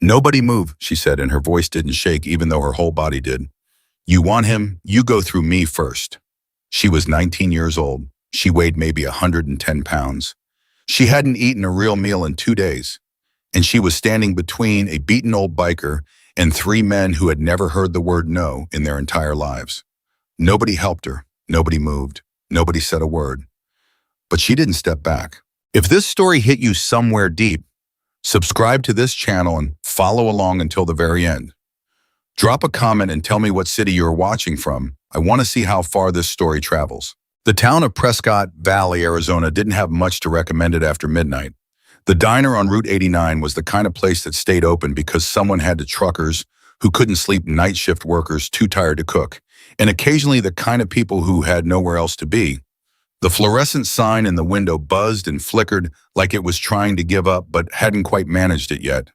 "Nobody move," she said, and her voice didn't shake even though her whole body did. "You want him? You go through me first." She was 19 years old. She weighed maybe 110 pounds. She hadn't eaten a real meal in 2 days, and she was standing between a beaten old biker and three men who had never heard the word no in their entire lives. Nobody helped her. Nobody moved. Nobody said a word. But she didn't step back. If this story hit you somewhere deep, subscribe to this channel and follow along until the very end. Drop a comment and tell me what city you're watching from. I want to see how far this story travels. The town of Prescott Valley, Arizona didn't have much to recommend it after midnight. The diner on Route 89 was the kind of place that stayed open because someone had to truckers who couldn't sleep, night shift workers too tired to cook, and occasionally the kind of people who had nowhere else to be. The fluorescent sign in the window buzzed and flickered like it was trying to give up but hadn't quite managed it yet.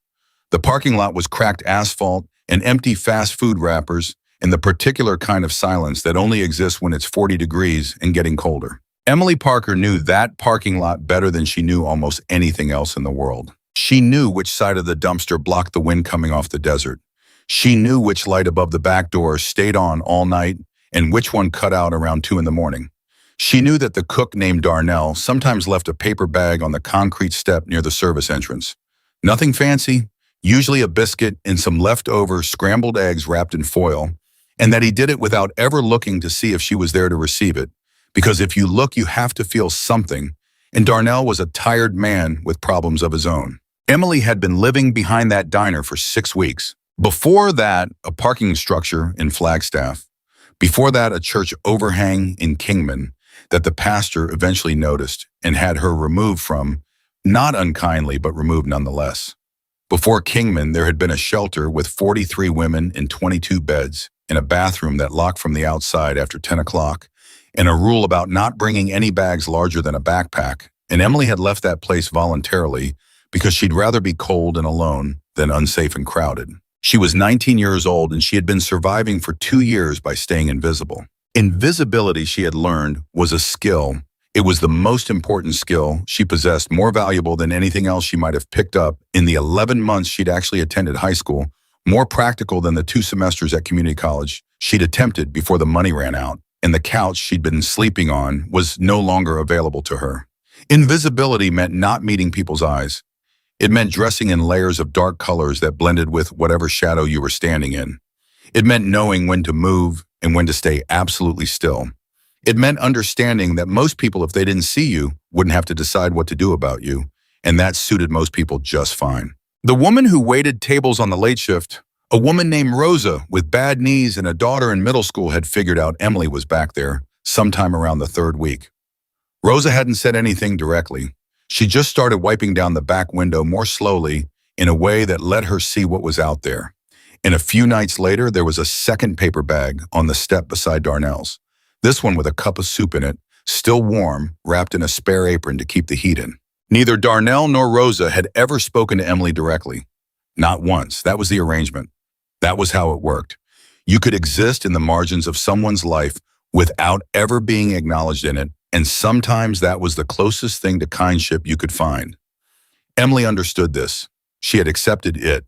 The parking lot was cracked asphalt and empty fast food wrappers and the particular kind of silence that only exists when it's 40 degrees and getting colder. Emily Parker knew that parking lot better than she knew almost anything else in the world. She knew which side of the dumpster blocked the wind coming off the desert. She knew which light above the back door stayed on all night and which one cut out around 2 in the morning. She knew that the cook named Darnell sometimes left a paper bag on the concrete step near the service entrance. Nothing fancy, usually a biscuit and some leftover scrambled eggs wrapped in foil, and that he did it without ever looking to see if she was there to receive it. Because if you look, you have to feel something, and Darnell was a tired man with problems of his own. Emily had been living behind that diner for 6 weeks. Before that, a parking structure in Flagstaff. Before that, a church overhang in Kingman that the pastor eventually noticed and had her removed from, not unkindly, but removed nonetheless. Before Kingman, there had been a shelter with 43 women and 22 beds, and a bathroom that locked from the outside after 10 o'clock, and a rule about not bringing any bags larger than a backpack. And Emily had left that place voluntarily because she'd rather be cold and alone than unsafe and crowded. She was 19 years old, and she had been surviving for 2 years by staying invisible. Invisibility, she had learned, was a skill. It was the most important skill she possessed, more valuable than anything else she might have picked up in the 11 months she'd actually attended high school, more practical than the 2 semesters at community college she'd attempted before the money ran out, and the couch she'd been sleeping on was no longer available to her. Invisibility meant not meeting people's eyes. It meant dressing in layers of dark colors that blended with whatever shadow you were standing in. It meant knowing when to move and when to stay absolutely still. It meant understanding that most people, if they didn't see you, wouldn't have to decide what to do about you, and that suited most people just fine. The woman who waited tables on the late shift, a woman named Rosa with bad knees and a daughter in middle school, had figured out Emily was back there sometime around the 3rd week. Rosa hadn't said anything directly. She just started wiping down the back window more slowly in a way that let her see what was out there. And a few nights later, there was a second paper bag on the step beside Darnell's. This one with a cup of soup in it, still warm, wrapped in a spare apron to keep the heat in. Neither Darnell nor Rosa had ever spoken to Emily directly. Not once. That was the arrangement. That was how it worked. You could exist in the margins of someone's life without ever being acknowledged in it, and sometimes that was the closest thing to kindship you could find. Emily understood this. She had accepted it.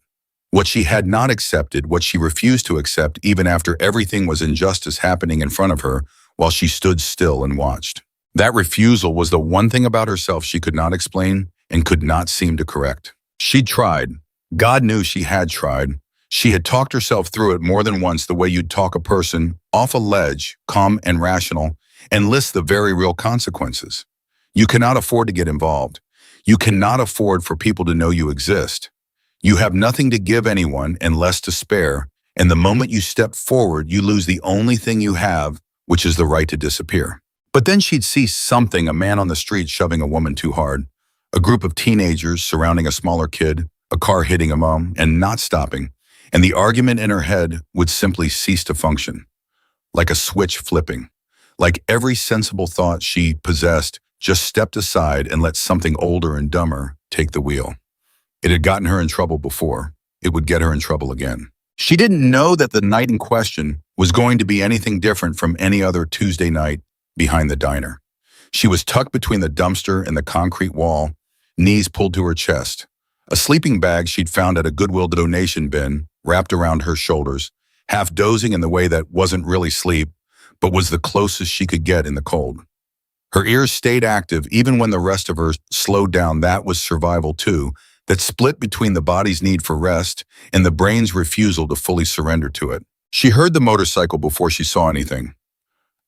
What she had not accepted, what she refused to accept even after everything was injustice happening in front of her while she stood still and watched. That refusal was the one thing about herself she could not explain and could not seem to correct. She'd tried. God knew she had tried. She had talked herself through it more than once, the way you'd talk a person off a ledge, calm and rational, and list the very real consequences. You cannot afford to get involved. You cannot afford for people to know you exist. You have nothing to give anyone and less to spare, and the moment you step forward, you lose the only thing you have, which is the right to disappear. But then she'd see something, a man on the street shoving a woman too hard, a group of teenagers surrounding a smaller kid, a car hitting a mom and not stopping, and the argument in her head would simply cease to function, like a switch flipping. Like every sensible thought she possessed just stepped aside and let something older and dumber take the wheel. It had gotten her in trouble before. It would get her in trouble again. She didn't know that the night in question was going to be anything different from any other Tuesday night behind the diner. She was tucked between the dumpster and the concrete wall, knees pulled to her chest, A sleeping bag she'd found at a Goodwill donation bin, wrapped around her shoulders, half dozing in the way that wasn't really sleep, but was the closest she could get in the cold. Her ears stayed active even when the rest of her slowed down. That was survival too, that split between the body's need for rest and the brain's refusal to fully surrender to it. She heard the motorcycle before she saw anything.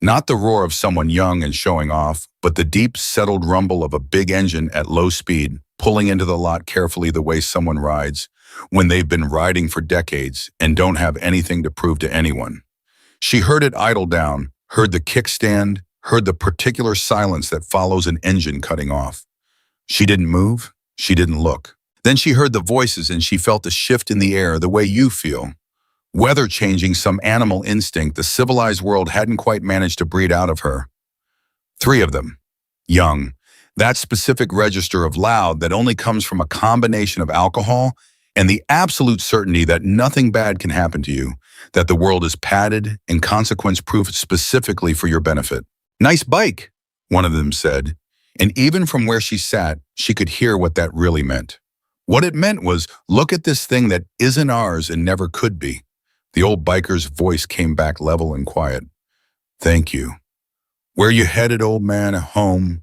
Not the roar of someone young and showing off, but the deep, settled rumble of a big engine at low speed, pulling into the lot carefully the way someone rides when they've been riding for decades and don't have anything to prove to anyone. She heard it idle down, heard the kickstand, heard the particular silence that follows an engine cutting off. She didn't move, she didn't look. Then she heard the voices and she felt a shift in the air the way you feel. Weather changing, some animal instinct the civilized world hadn't quite managed to breed out of her. Three of them. Young. That specific register of loud that only comes from a combination of alcohol and the absolute certainty that nothing bad can happen to you, that the world is padded and consequence-proof specifically for your benefit. "Nice bike," one of them said, and even from where she sat, she could hear what that really meant. What it meant was, look at this thing that isn't ours and never could be. The old biker's voice came back level and quiet. "Thank you." "Where you headed, old man?" "Home."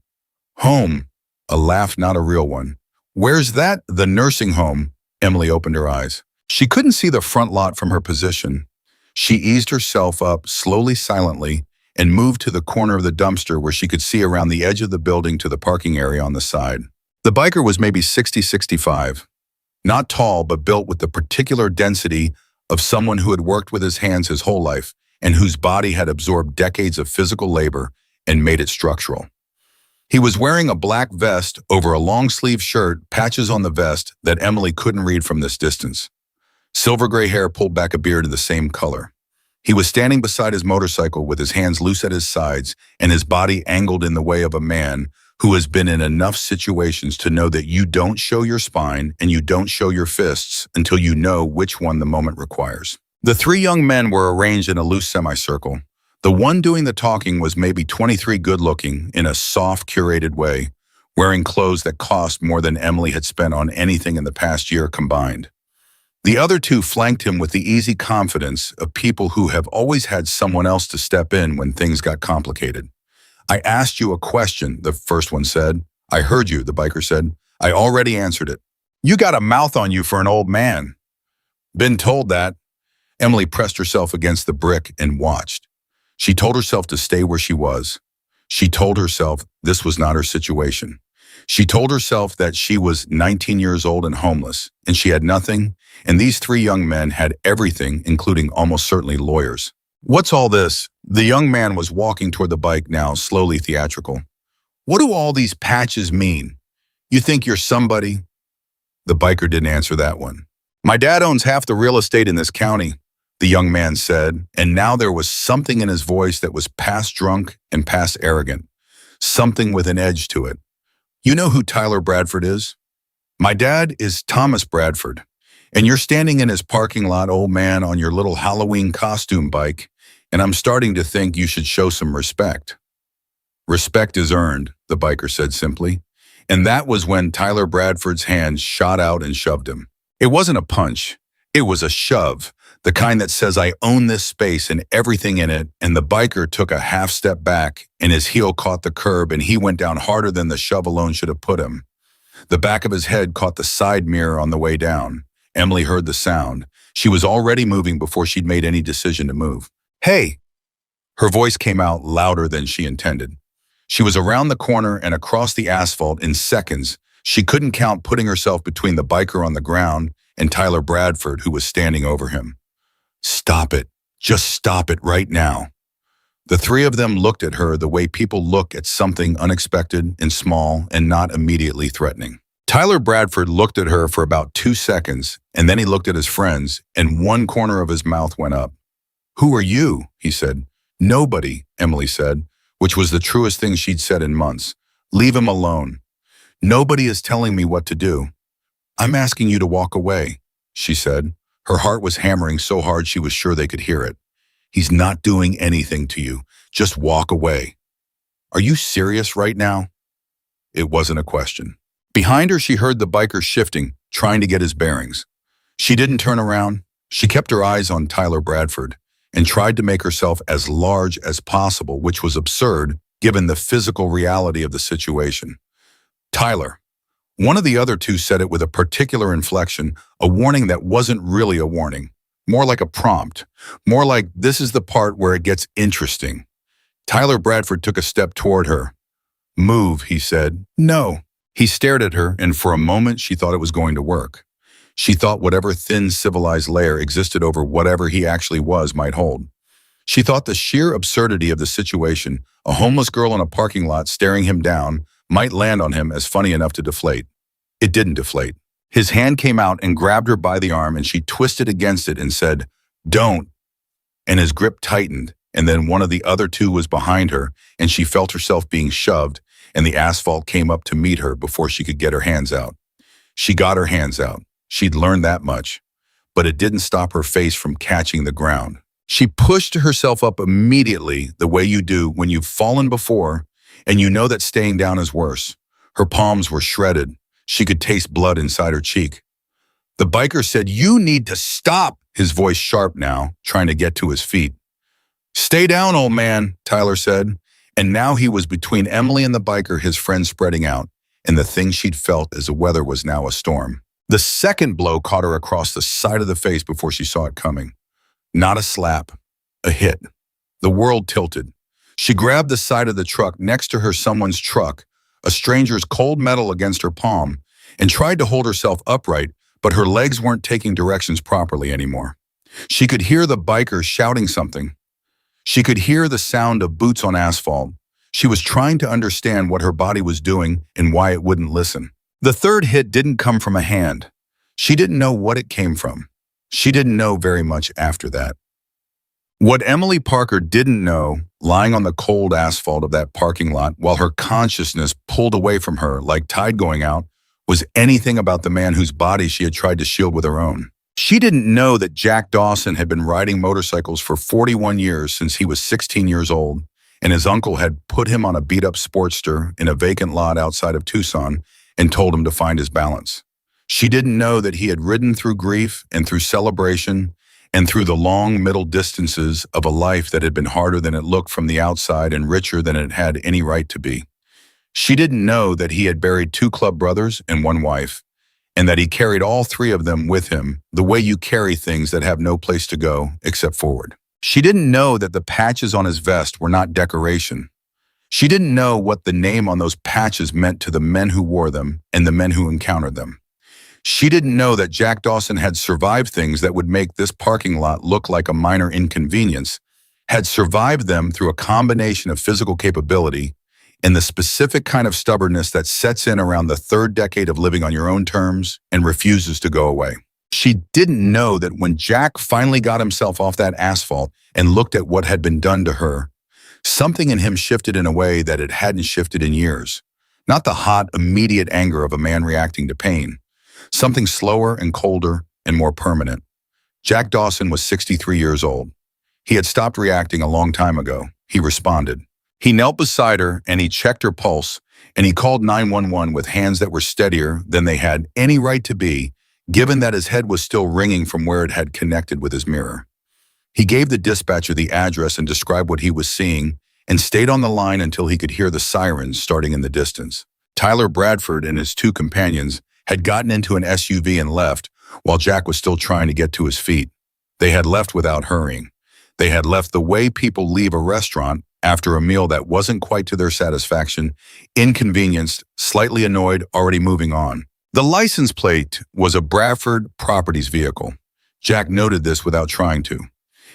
"Home." A laugh, not a real one. "Where's that?" "The nursing home." Emily opened her eyes. She couldn't see the front lot from her position. She eased herself up, slowly, silently, and moved to the corner of the dumpster where she could see around the edge of the building to the parking area on the side. The biker was maybe 60-65. Not tall, but built with the particular density of someone who had worked with his hands his whole life and whose body had absorbed decades of physical labor and made it structural. He was wearing a black vest over a long-sleeve shirt, patches on the vest that Emily couldn't read from this distance. Silver gray hair pulled back a beard of the same color. He was standing beside his motorcycle with his hands loose at his sides and his body angled in the way of a man who has been in enough situations to know that you don't show your spine and you don't show your fists until you know which one the moment requires. The three young men were arranged in a loose semicircle. The one doing the talking was maybe 23, good-looking in a soft, curated way, wearing clothes that cost more than Emily had spent on anything in the past year combined. The other two flanked him with the easy confidence of people who have always had someone else to step in when things got complicated. "I asked you a question," the first one said. "I heard you," the biker said. "I already answered it." "You got a mouth on you for an old man." "Been told that." Emily pressed herself against the brick and watched. She told herself to stay where she was. She told herself this was not her situation. She told herself that she was 19 years old and homeless, and she had nothing, and these three young men had everything, including almost certainly lawyers. "What's all this?" The young man was walking toward the bike now, slowly theatrical. "What do all these patches mean? You think you're somebody?" The biker didn't answer that one. "My dad owns half the real estate in this county," the young man said, and now there was something in his voice that was past drunk and past arrogant, something with an edge to it. "You know who Tyler Bradford is?" "My dad is Thomas Bradford, and you're standing in his parking lot, old man, on your little Halloween costume bike, and I'm starting to think you should show some respect." "Respect is earned," the biker said simply, and that was when Tyler Bradford's hand shot out and shoved him. It wasn't a punch, it was a shove, the kind that says, "I own this space and everything in it," and the biker took a half step back and his heel caught the curb and he went down harder than the shove alone should have put him. The back of his head caught the side mirror on the way down. Emily heard the sound. She was already moving before she'd made any decision to move. "Hey!" Her voice came out louder than she intended. She was around the corner and across the asphalt in seconds. She couldn't count, putting herself between the biker on the ground and Tyler Bradford, who was standing over him. "Stop it. Just stop it right now." The three of them looked at her the way people look at something unexpected and small and not immediately threatening. Tyler Bradford looked at her for about 2 seconds, and then he looked at his friends, and one corner of his mouth went up. "Who are you?" he said. "Nobody," Emily said, which was the truest thing she'd said in months. "Leave him alone." "Nobody is telling me what to do." "I'm asking you to walk away," she said. Her heart was hammering so hard she was sure they could hear it. "He's not doing anything to you. Just walk away." "Are you serious right now?" It wasn't a question. Behind her, she heard the biker shifting, trying to get his bearings. She didn't turn around. She kept her eyes on Tyler Bradford and tried to make herself as large as possible, which was absurd given the physical reality of the situation. Tyler. One of the other two said it with a particular inflection, a warning that wasn't really a warning. More like a prompt. More like, this is the part where it gets interesting. Tyler Bradford took a step toward her. Move, he said. No. He stared at her, and for a moment she thought it was going to work. She thought whatever thin civilized layer existed over whatever he actually was might hold. She thought the sheer absurdity of the situation, a homeless girl in a parking lot staring him down, might land on him as funny enough to deflate. It didn't deflate. His hand came out and grabbed her by the arm, and she twisted against it and said, "Don't." And his grip tightened, and then one of the other two was behind her, and she felt herself being shoved, and the asphalt came up to meet her before she could get her hands out. She got her hands out. She'd learned that much. But it didn't stop her face from catching the ground. She pushed herself up immediately, the way you do when you've fallen before, and you know that staying down is worse. Her palms were shredded. She could taste blood inside her cheek. The biker said, "You need to stop," his voice sharp now, trying to get to his feet. "Stay down, old man," Tyler said. And now he was between Emily and the biker, his friend spreading out, and the thing she'd felt as the weather was now a storm. The second blow caught her across the side of the face before she saw it coming. Not a slap, a hit. The world tilted. She grabbed the side of the truck next to her, someone's truck, a stranger's cold metal against her palm, and tried to hold herself upright, but her legs weren't taking directions properly anymore. She could hear the biker shouting something. She could hear the sound of boots on asphalt. She was trying to understand what her body was doing and why it wouldn't listen. The third hit didn't come from a hand. She didn't know what it came from. She didn't know very much after that. What Emily Parker didn't know, lying on the cold asphalt of that parking lot while her consciousness pulled away from her like tide going out, was anything about the man whose body she had tried to shield with her own. She didn't know that Jack Dawson had been riding motorcycles for 41 years since he was 16 years old, and his uncle had put him on a beat-up Sportster in a vacant lot outside of Tucson and told him to find his balance. She didn't know that he had ridden through grief and through celebration and through the long middle distances of a life that had been harder than it looked from the outside and richer than it had any right to be. She didn't know that he had buried 2 club brothers and 1 wife, and that he carried all 3 of them with him, the way you carry things that have no place to go except forward. She didn't know that the patches on his vest were not decoration. She didn't know what the name on those patches meant to the men who wore them and the men who encountered them. She didn't know that Jack Dawson had survived things that would make this parking lot look like a minor inconvenience, had survived them through a combination of physical capability and the specific kind of stubbornness that sets in around the 3rd decade of living on your own terms and refuses to go away. She didn't know that when Jack finally got himself off that asphalt and looked at what had been done to her, something in him shifted in a way that it hadn't shifted in years. Not the hot, immediate anger of a man reacting to pain. Something slower and colder and more permanent. Jack Dawson was 63 years old. He had stopped reacting a long time ago. He responded. He knelt beside her and he checked her pulse, and he called 911 with hands that were steadier than they had any right to be, given that his head was still ringing from where it had connected with his mirror. He gave the dispatcher the address and described what he was seeing, and stayed on the line until he could hear the sirens starting in the distance. Tyler Bradford and his 2 companions had gotten into an SUV and left, while Jack was still trying to get to his feet. They had left without hurrying. They had left the way people leave a restaurant after a meal that wasn't quite to their satisfaction, inconvenienced, slightly annoyed, already moving on. The license plate was a Bradford Properties vehicle. Jack noted this without trying to.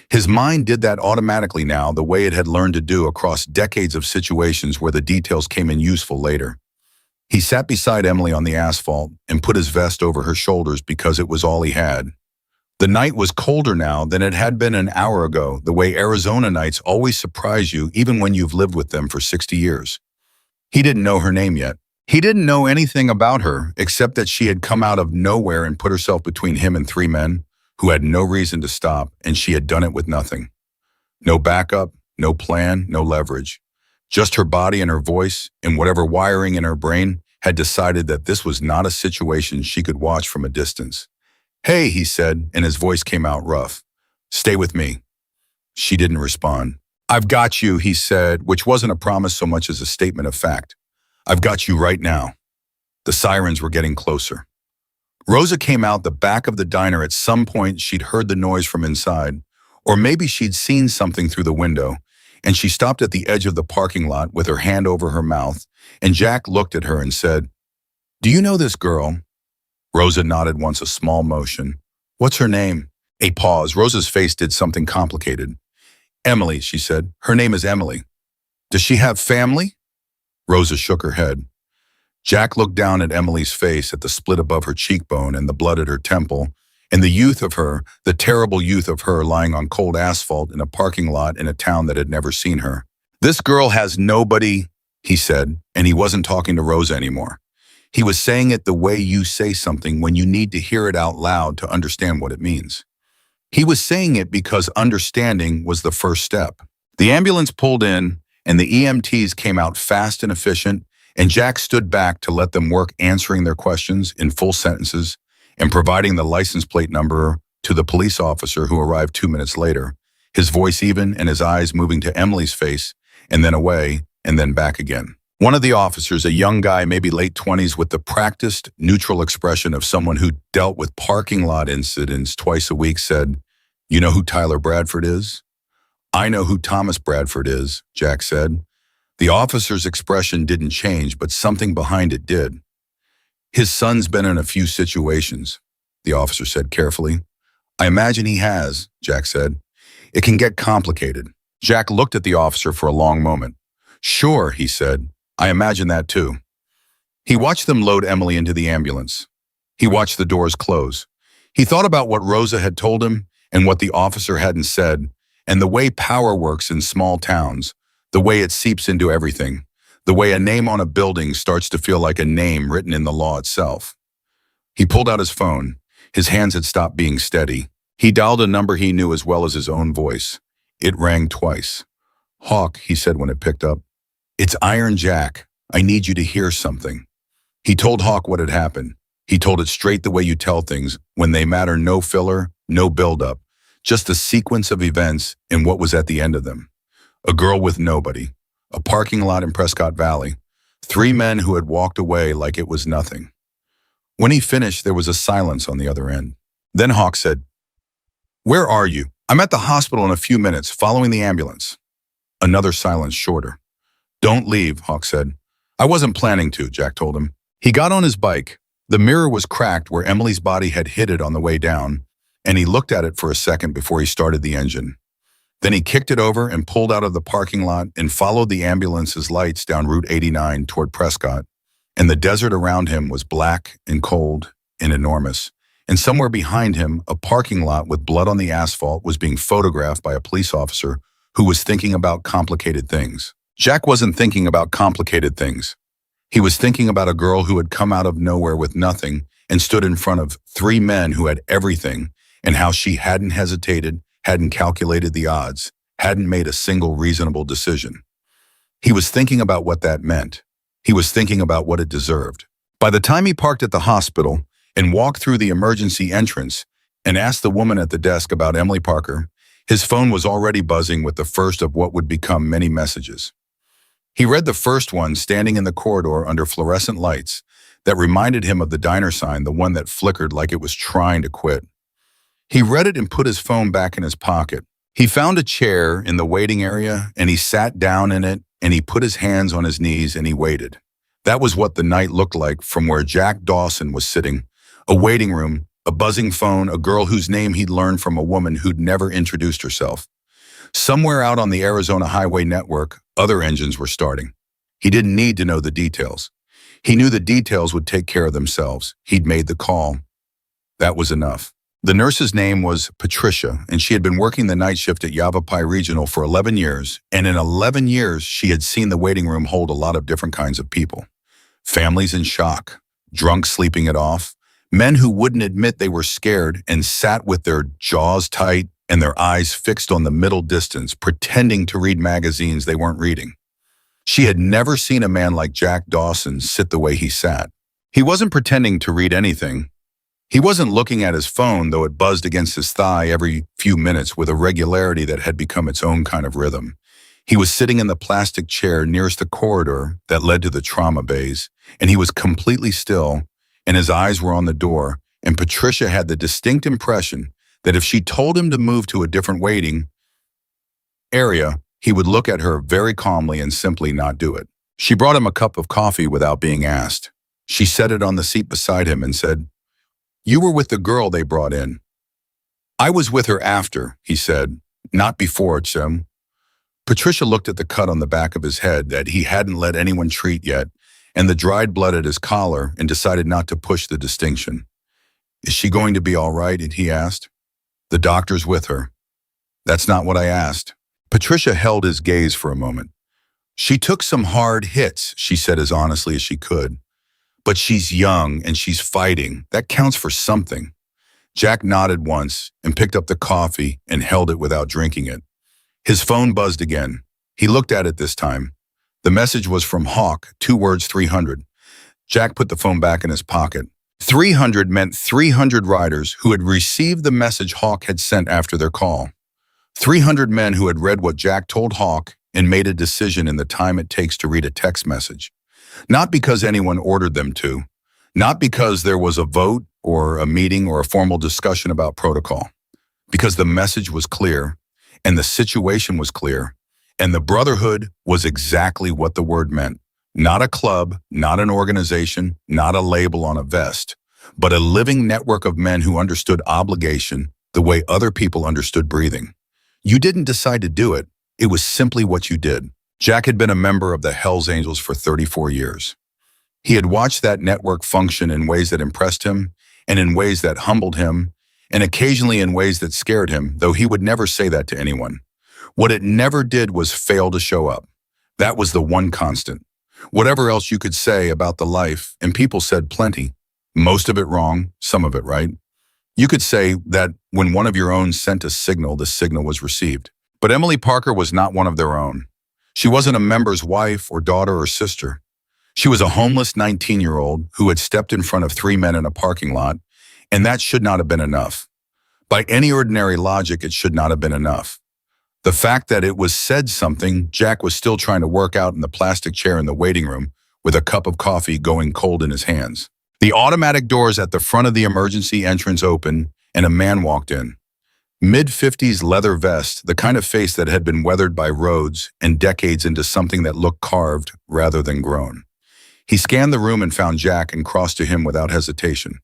His mind did that automatically now, the way it had learned to do across decades of situations where the details came in useful later. He sat beside Emily on the asphalt and put his vest over her shoulders because it was all he had. The night was colder now than it had been an hour ago, the way Arizona nights always surprise you even when you've lived with them for 60 years. He didn't know her name yet. He didn't know anything about her except that she had come out of nowhere and put herself between him and 3 men who had no reason to stop, and she had done it with nothing. No backup, no plan, no leverage. Just her body and her voice and whatever wiring in her brain had decided that this was not a situation she could watch from a distance. "Hey," he said, and his voice came out rough. "Stay with me." She didn't respond. "I've got you," he said, which wasn't a promise so much as a statement of fact. "I've got you right now." The sirens were getting closer. Rosa came out the back of the diner. At some point, she'd heard the noise from inside, or maybe she'd seen something through the window, and she stopped at the edge of the parking lot with her hand over her mouth, and Jack looked at her and said, "Do you know this girl?" Rosa nodded once, a small motion. "What's her name?" A pause. Rosa's face did something complicated. "Emily," she said. "Her name is Emily." "Does she have family?" Rosa shook her head. Jack looked down at Emily's face, at the split above her cheekbone and the blood at her temple, and the youth of her, the terrible youth of her lying on cold asphalt in a parking lot in a town that had never seen her. "This girl has nobody," he said, and he wasn't talking to Rosa anymore. He was saying it the way you say something when you need to hear it out loud to understand what it means. He was saying it because understanding was the first step. The ambulance pulled in, and the EMTs came out fast and efficient, and Jack stood back to let them work answering their questions in full sentences and providing the license plate number to the police officer who arrived 2 minutes later, his voice even and his eyes moving to Emily's face and then away and then back again. One of the officers, a young guy, maybe late 20s, with the practiced, neutral expression of someone who dealt with parking lot incidents twice a week, said, "You know who Tyler Bradford is?" "I know who Thomas Bradford is," Jack said. The officer's expression didn't change, but something behind it did. "His son's been in a few situations," the officer said carefully. "I imagine he has," Jack said. "It can get complicated." Jack looked at the officer for a long moment. "Sure," he said. "I imagine that too." He watched them load Emily into the ambulance. He watched the doors close. He thought about what Rosa had told him and what the officer hadn't said, and the way power works in small towns, the way it seeps into everything, the way a name on a building starts to feel like a name written in the law itself. He pulled out his phone. His hands had stopped being steady. He dialed a number he knew as well as his own voice. It rang twice. "Hawk," he said when it picked up. "It's Iron Jack. I need you to hear something." He told Hawk what had happened. He told it straight the way you tell things, when they matter, no filler, no build-up, just a sequence of events and what was at the end of them. A girl with nobody, a parking lot in Prescott Valley, 3 men who had walked away like it was nothing. When he finished, there was a silence on the other end. Then Hawk said, "Where are you?" "I'm at the hospital in a few minutes, following the ambulance." Another silence, shorter. "Don't leave," Hawk said. "I wasn't planning to," Jack told him. He got on his bike. The mirror was cracked where Emily's body had hit it on the way down, and he looked at it for a second before he started the engine. Then he kicked it over and pulled out of the parking lot and followed the ambulance's lights down Route 89 toward Prescott. And the desert around him was black and cold and enormous. And somewhere behind him, a parking lot with blood on the asphalt was being photographed by a police officer who was thinking about complicated things. Jack wasn't thinking about complicated things. He was thinking about a girl who had come out of nowhere with nothing and stood in front of 3 men who had everything, and how she hadn't hesitated, hadn't calculated the odds, hadn't made a single reasonable decision. He was thinking about what that meant. He was thinking about what it deserved. By the time he parked at the hospital and walked through the emergency entrance and asked the woman at the desk about Emily Parker, his phone was already buzzing with the first of what would become many messages. He read the first one standing in the corridor under fluorescent lights that reminded him of the diner sign, the one that flickered like it was trying to quit. He read it and put his phone back in his pocket. He found a chair in the waiting area and he sat down in it and he put his hands on his knees and he waited. That was what the night looked like from where Jack Dawson was sitting. A waiting room, a buzzing phone, a girl whose name he'd learned from a woman who'd never introduced herself. Somewhere out on the Arizona highway network, other engines were starting. He didn't need to know the details. He knew the details would take care of themselves. He'd made the call. That was enough. The nurse's name was Patricia, and she had been working the night shift at Yavapai Regional for 11 years, and in 11 years, she had seen the waiting room hold a lot of different kinds of people. Families in shock, drunks sleeping it off, men who wouldn't admit they were scared and sat with their jaws tight and their eyes fixed on the middle distance, pretending to read magazines they weren't reading. She had never seen a man like Jack Dawson sit the way he sat. He wasn't pretending to read anything. He wasn't looking at his phone, though it buzzed against his thigh every few minutes with a regularity that had become its own kind of rhythm. He was sitting in the plastic chair nearest the corridor that led to the trauma bays, and he was completely still, and his eyes were on the door, and Patricia had the distinct impression that if she told him to move to a different waiting area, he would look at her very calmly and simply not do it. She brought him a cup of coffee without being asked. She set it on the seat beside him and said, "You were with the girl they brought in." "I was with her after," he said, "not before, Jim." Patricia looked at the cut on the back of his head that he hadn't let anyone treat yet, and the dried blood at his collar, and decided not to push the distinction. "Is she going to be all right?" he asked. "The doctor's with her." "That's not what I asked." Patricia held his gaze for a moment. "She took some hard hits," she said as honestly as she could. "But she's young and she's fighting. That counts for something." Jack nodded once and picked up the coffee and held it without drinking it. His phone buzzed again. He looked at it this time. The message was from Hawk, 2 words, 300. Jack put the phone back in his pocket. 300 meant 300 riders who had received the message Hawk had sent after their call. 300 men who had read what Jack told Hawk and made a decision in the time it takes to read a text message. Not because anyone ordered them to. Not because there was a vote or a meeting or a formal discussion about protocol. Because the message was clear, and the situation was clear, and the brotherhood was exactly what the word meant. Not a club, not an organization, not a label on a vest, but a living network of men who understood obligation the way other people understood breathing. You didn't decide to do it. It was simply what you did. Jack had been a member of the Hells Angels for 34 years. He had watched that network function in ways that impressed him, and in ways that humbled him, and occasionally in ways that scared him, though he would never say that to anyone. What it never did was fail to show up. That was the one constant. Whatever else you could say about the life, and people said plenty, most of it wrong, some of it right. You could say that when one of your own sent a signal, the signal was received. But Emily Parker was not one of their own. She wasn't a member's wife or daughter or sister. She was a homeless 19-year-old who had stepped in front of 3 men in a parking lot, and that should not have been enough. By any ordinary logic, it should not have been enough. The fact that it was said something Jack was still trying to work out in the plastic chair in the waiting room with a cup of coffee going cold in his hands. The automatic doors at the front of the emergency entrance opened, and a man walked in. Mid-50s leather vest, the kind of face that had been weathered by roads and decades into something that looked carved rather than grown. He scanned the room and found Jack and crossed to him without hesitation.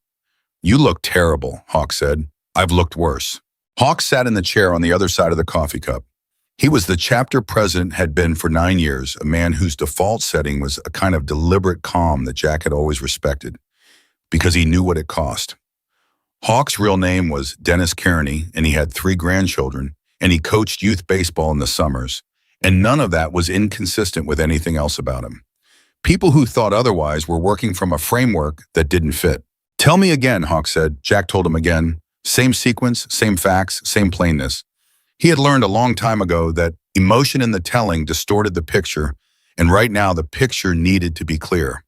"You look terrible," Hawk said. "I've looked worse." Hawk sat in the chair on the other side of the coffee cup. He was the chapter president had been for 9 years, a man whose default setting was a kind of deliberate calm that Jack had always respected, because he knew what it cost. Hawk's real name was Dennis Kearney, and he had 3 grandchildren, and he coached youth baseball in the summers, and none of that was inconsistent with anything else about him. People who thought otherwise were working from a framework that didn't fit. "Tell me again," Hawk said. Jack told him again. Same sequence, same facts, same plainness. He had learned a long time ago that emotion in the telling distorted the picture, and right now the picture needed to be clear.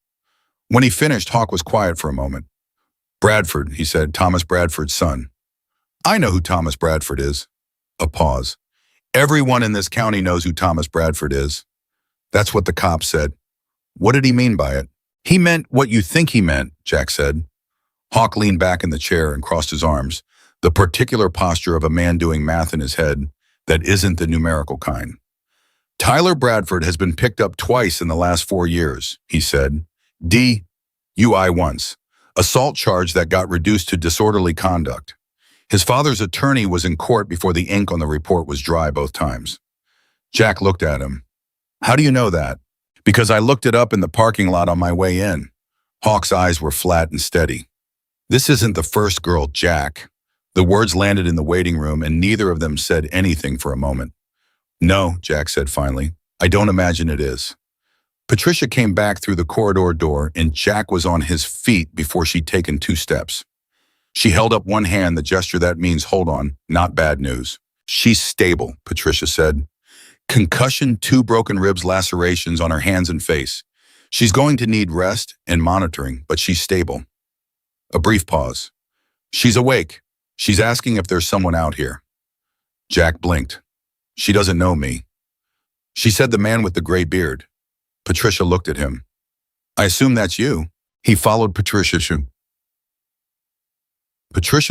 When he finished, Hawk was quiet for a moment. "Bradford," he said, "Thomas Bradford's son." "I know who Thomas Bradford is." A pause. "Everyone in this county knows who Thomas Bradford is." "That's what the cop said." "What did he mean by it?" "He meant what you think he meant," Jack said. Hawk leaned back in the chair and crossed his arms, the particular posture of a man doing math in his head that isn't the numerical kind. "Tyler Bradford has been picked up twice in the last 4 years," he said. DUI once, assault charge that got reduced to disorderly conduct. His father's attorney was in court before the ink on the report was dry both times. Jack looked at him. "How do you know that?" "Because I looked it up in the parking lot on my way in." Hawk's eyes were flat and steady. "This isn't the first girl, Jack." The words landed in the waiting room, and neither of them said anything for a moment. "No," Jack said finally. "I don't imagine it is." Patricia came back through the corridor door, and Jack was on his feet before she'd taken 2 steps. She held up one hand, the gesture that means hold on, not bad news. "She's stable," Patricia said. Concussion, 2 broken ribs, lacerations on her hands and face. She's going to need rest and monitoring, but she's stable. A brief pause. She's awake. She's asking if there's someone out here. Jack blinked. She doesn't know me. She said the man with the gray beard. Patricia looked at him. I assume that's you. He followed Patricia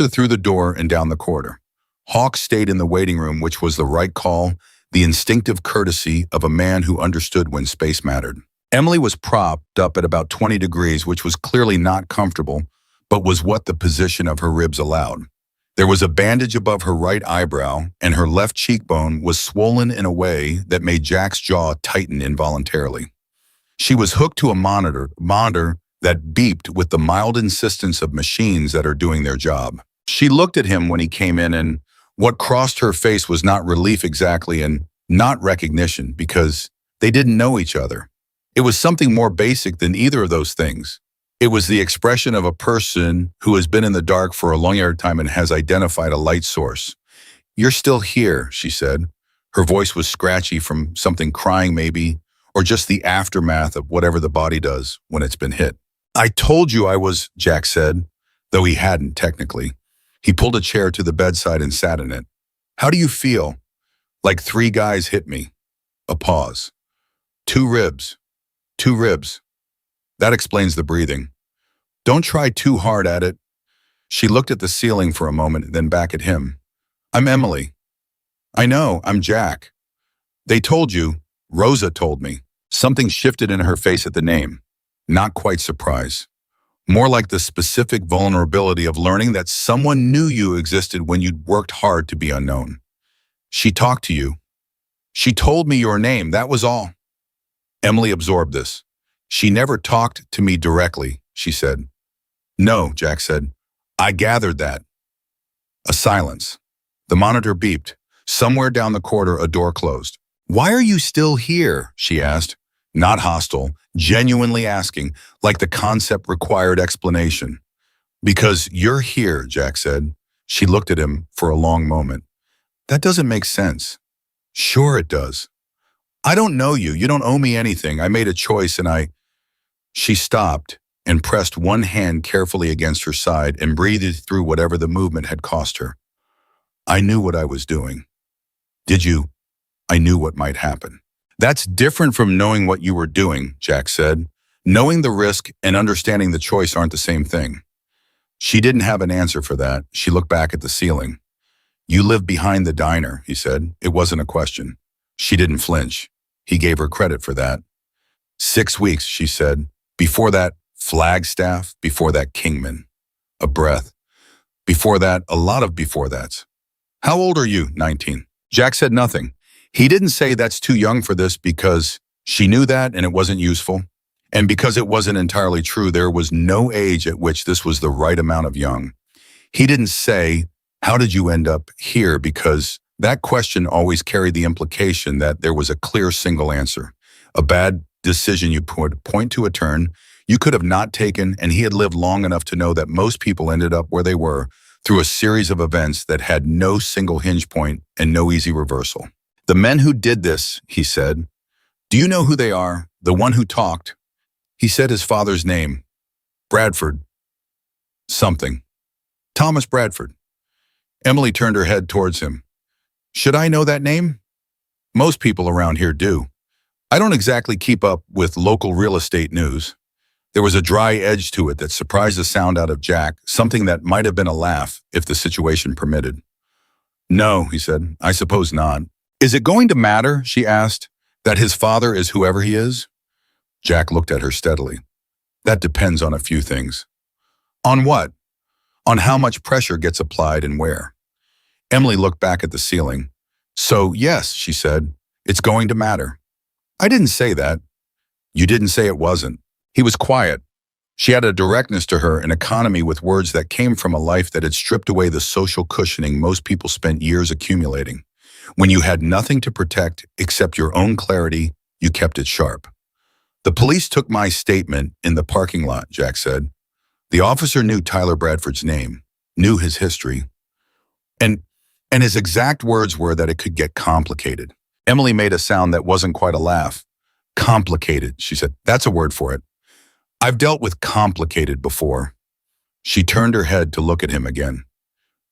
through the door and down the corridor. Hawk stayed in the waiting room, which was the right call, the instinctive courtesy of a man who understood when space mattered. Emily was propped up at about 20 degrees, which was clearly not comfortable, but was what the position of her ribs allowed. There was a bandage above her right eyebrow, and her left cheekbone was swollen in a way that made Jack's jaw tighten involuntarily. She was hooked to a monitor that beeped with the mild insistence of machines that are doing their job. She looked at him when he came in, and what crossed her face was not relief exactly and not recognition, because they didn't know each other. It was something more basic than either of those things. It was the expression of a person who has been in the dark for a long time and has identified a light source. You're still here, she said. Her voice was scratchy from something crying maybe, or just the aftermath of whatever the body does when it's been hit. I told you I was, Jack said, though he hadn't technically. He pulled a chair to the bedside and sat in it. How do you feel? Like 3 guys hit me. A pause. 2 ribs. 2 ribs. That explains the breathing. Don't try too hard at it. She looked at the ceiling for a moment, then back at him. I'm Emily. I know, I'm Jack. They told you. Rosa told me. Something shifted in her face at the name. Not quite surprise. More like the specific vulnerability of learning that someone knew you existed when you'd worked hard to be unknown. She talked to you. She told me your name, that was all. Emily absorbed this. She never talked to me directly, she said. No, Jack said. I gathered that. A silence. The monitor beeped. Somewhere down the corridor, a door closed. Why are you still here? She asked. Not hostile, genuinely asking, like the concept required explanation. Because you're here, Jack said. She looked at him for a long moment. That doesn't make sense. Sure it does. I don't know you. You don't owe me anything. I made a choice and She stopped and pressed one hand carefully against her side and breathed through whatever the movement had cost her. I knew what I was doing. Did you? I knew what might happen. That's different from knowing what you were doing, Jack said. Knowing the risk and understanding the choice aren't the same thing. She didn't have an answer for that. She looked back at the ceiling. You live behind the diner, he said. It wasn't a question. She didn't flinch. He gave her credit for that. 6 weeks, she said. Before that, Flagstaff. Before that, Kingman. A breath. Before that, a lot of before that's. How old are you? 19. Jack said nothing. He didn't say that's too young for this because she knew that and it wasn't useful. And because it wasn't entirely true, there was no age at which this was the right amount of young. He didn't say, how did you end up here? Because that question always carried the implication that there was a clear single answer. A bad decision you could point to a turn you could have not taken, and he had lived long enough to know that most people ended up where they were through a series of events that had no single hinge point and no easy reversal. The men who did this, he said. Do you know who they are? The one who talked. He said his father's name. Bradford. Something. Thomas Bradford. Emily turned her head towards him. Should I know that name? Most people around here do. I don't exactly keep up with local real estate news. There was a dry edge to it that surprised the sound out of Jack, something that might have been a laugh if the situation permitted. No, he said, I suppose not. Is it going to matter, she asked, that his father is whoever he is? Jack looked at her steadily. That depends on a few things. On what? On how much pressure gets applied and where. Emily looked back at the ceiling. So, yes, she said, it's going to matter. I didn't say that. You didn't say it wasn't. He was quiet. She had a directness to her, an economy with words that came from a life that had stripped away the social cushioning most people spent years accumulating. When you had nothing to protect except your own clarity, you kept it sharp. The police took my statement in the parking lot, Jack said. The officer knew Tyler Bradford's name, knew his history, and his exact words were that it could get complicated. Emily made a sound that wasn't quite a laugh. Complicated, she said. That's a word for it. I've dealt with complicated before. She turned her head to look at him again.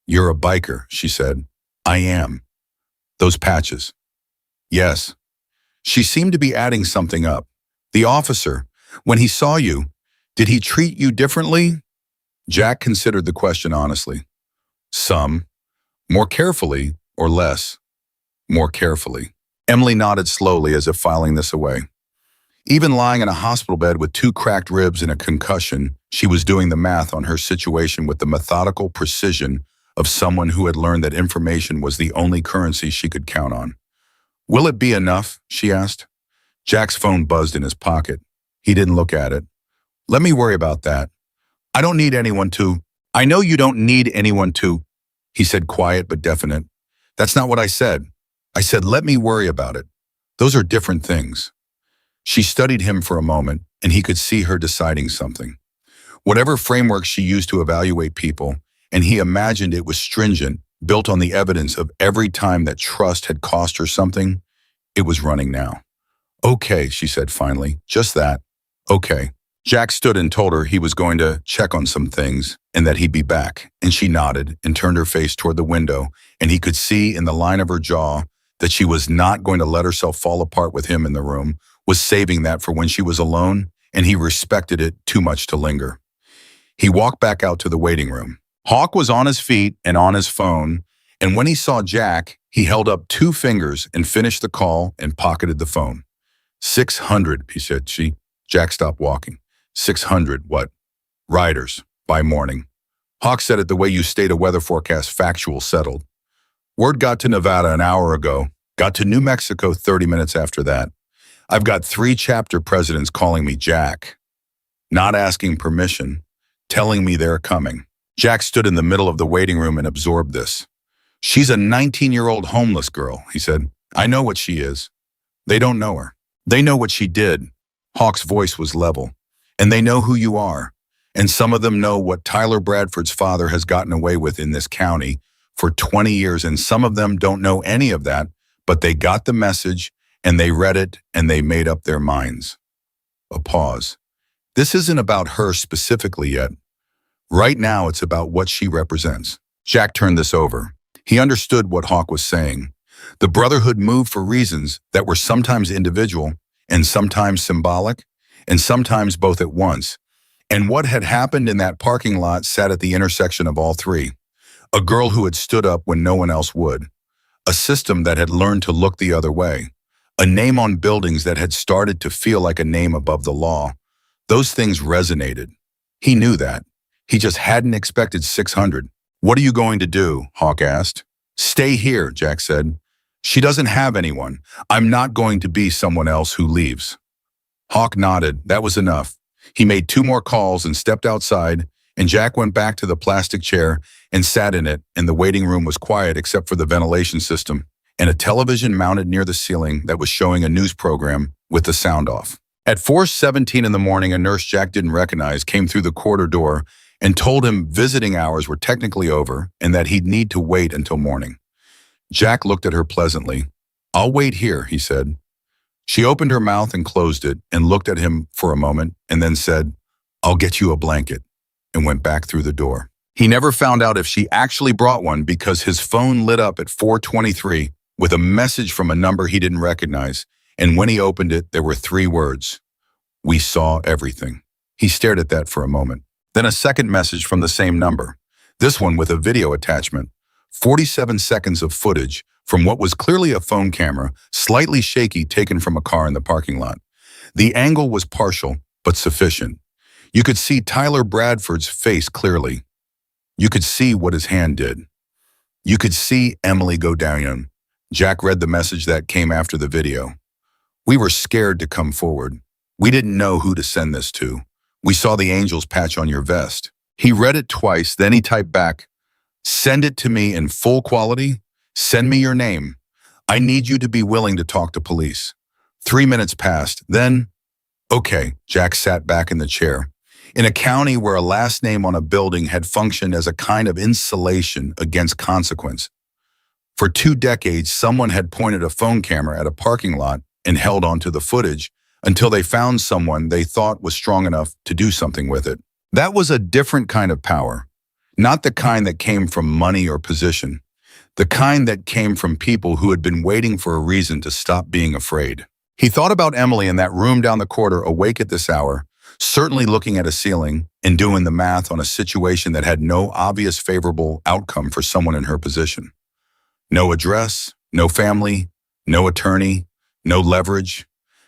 You're a biker, she said. I am. Those patches. Yes. She seemed to be adding something up. The officer, when he saw you, did he treat you differently? Jack considered the question honestly. Some. More carefully or less? More carefully. Emily nodded slowly as if filing this away. Even lying in a hospital bed with 2 cracked ribs and a concussion, she was doing the math on her situation with the methodical precision of someone who had learned that information was the only currency she could count on. Will it be enough? She asked. Jack's phone buzzed in his pocket. He didn't look at it. Let me worry about that. I don't need anyone to. I know you don't need anyone to, he said, quiet but definite. That's not what I said. I said, let me worry about it. Those are different things. She studied him for a moment, and he could see her deciding something. Whatever framework she used to evaluate people, and he imagined it was stringent, built on the evidence of every time that trust had cost her something, it was running now. Okay, she said finally, just that. Okay. Jack stood and told her he was going to check on some things and that he'd be back, and she nodded and turned her face toward the window, and he could see in the line of her jaw that she was not going to let herself fall apart with him in the room, was saving that for when she was alone, and he respected it too much to linger. He walked back out to the waiting room. Hawk was on his feet and on his phone, and when he saw Jack, he held up 2 fingers and finished the call and pocketed the phone. 600, he said. Jack stopped walking. 600, what? Riders, by morning. Hawk said it the way you state a weather forecast, factual, settled. Word got to Nevada an hour ago, got to New Mexico 30 minutes after that. I've got 3 chapter presidents calling me Jack, not asking permission, telling me they're coming. Jack stood in the middle of the waiting room and absorbed this. She's a 19-year-old homeless girl, he said. I know what she is. They don't know her. They know what she did. Hawk's voice was level. And they know who you are. And some of them know what Tyler Bradford's father has gotten away with in this county for 20 years, and some of them don't know any of that, but they got the message, and they read it, and they made up their minds. A pause. This isn't about her specifically yet. Right now, it's about what she represents. Jack turned this over. He understood what Hawk was saying. The Brotherhood moved for reasons that were sometimes individual and sometimes symbolic, and sometimes both at once. And what had happened in that parking lot sat at the intersection of all 3. A girl who had stood up when no one else would. A system that had learned to look the other way. A name on buildings that had started to feel like a name above the law. Those things resonated. He knew that. He just hadn't expected 600. What are you going to do? Hawk asked. Stay here, Jack said. She doesn't have anyone. I'm not going to be someone else who leaves. Hawk nodded. That was enough. He made 2 more calls and stepped outside, and Jack went back to the plastic chair and sat in it, and the waiting room was quiet except for the ventilation system and a television mounted near the ceiling that was showing a news program with the sound off. At 4:17 in the morning, a nurse Jack didn't recognize came through the corridor door and told him visiting hours were technically over and that he'd need to wait until morning. Jack looked at her pleasantly. I'll wait here, he said. She opened her mouth and closed it and looked at him for a moment and then said, I'll get you a blanket, and went back through the door. He never found out if she actually brought one because his phone lit up at 4:23 with a message from a number he didn't recognize, and when he opened it, there were 3 words. We saw everything. He stared at that for a moment. Then a second message from the same number, this one with a video attachment, 47 seconds of footage from what was clearly a phone camera, slightly shaky, taken from a car in the parking lot. The angle was partial, but sufficient. You could see Tyler Bradford's face clearly. You could see what his hand did. You could see Emily go down. Jack read the message that came after the video. We were scared to come forward. We didn't know who to send this to. We saw the angel's patch on your vest. He read it twice, then he typed back, send it to me in full quality. Send me your name. I need you to be willing to talk to police. 3 minutes passed. Then, okay, Jack sat back in the chair. In a county where a last name on a building had functioned as a kind of insulation against consequence. For 2 decades, someone had pointed a phone camera at a parking lot and held onto the footage until they found someone they thought was strong enough to do something with it. That was a different kind of power, not the kind that came from money or position, the kind that came from people who had been waiting for a reason to stop being afraid. He thought about Emily in that room down the corridor, awake at this hour, certainly looking at a ceiling and doing the math on a situation that had no obvious favorable outcome for someone in her position. No address, no family, no attorney, no leverage,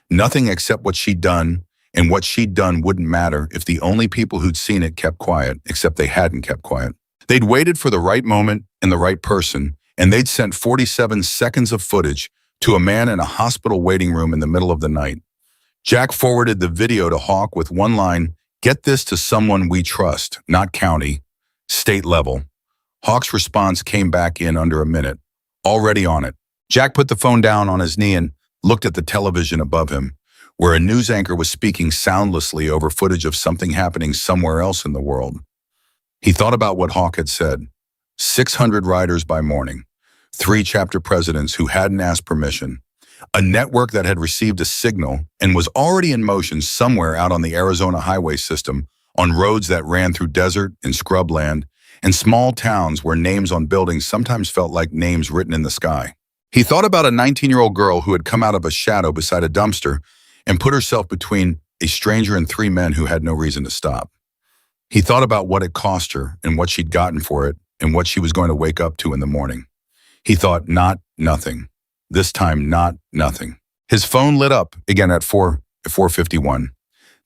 nothing except what she'd done, and what she'd done wouldn't matter if the only people who'd seen it kept quiet, except they hadn't kept quiet. They'd waited for the right moment and the right person, and they'd sent 47 seconds of footage to a man in a hospital waiting room in the middle of the night. Jack forwarded the video to Hawk with one line, "Get this to someone we trust, not county, state level." Hawk's response came back in under a minute. "Already on it." Jack put the phone down on his knee and looked at the television above him, where a news anchor was speaking soundlessly over footage of something happening somewhere else in the world. He thought about what Hawk had said. 600 riders by morning, 3 chapter presidents who hadn't asked permission, a network that had received a signal and was already in motion somewhere out on the Arizona highway system, on roads that ran through desert and scrubland, and small towns where names on buildings sometimes felt like names written in the sky. He thought about a 19-year-old girl who had come out of a shadow beside a dumpster and put herself between a stranger and 3 men who had no reason to stop. He thought about what it cost her and what she'd gotten for it and what she was going to wake up to in the morning. He thought, not nothing. This time, not nothing. His phone lit up again at 4:51.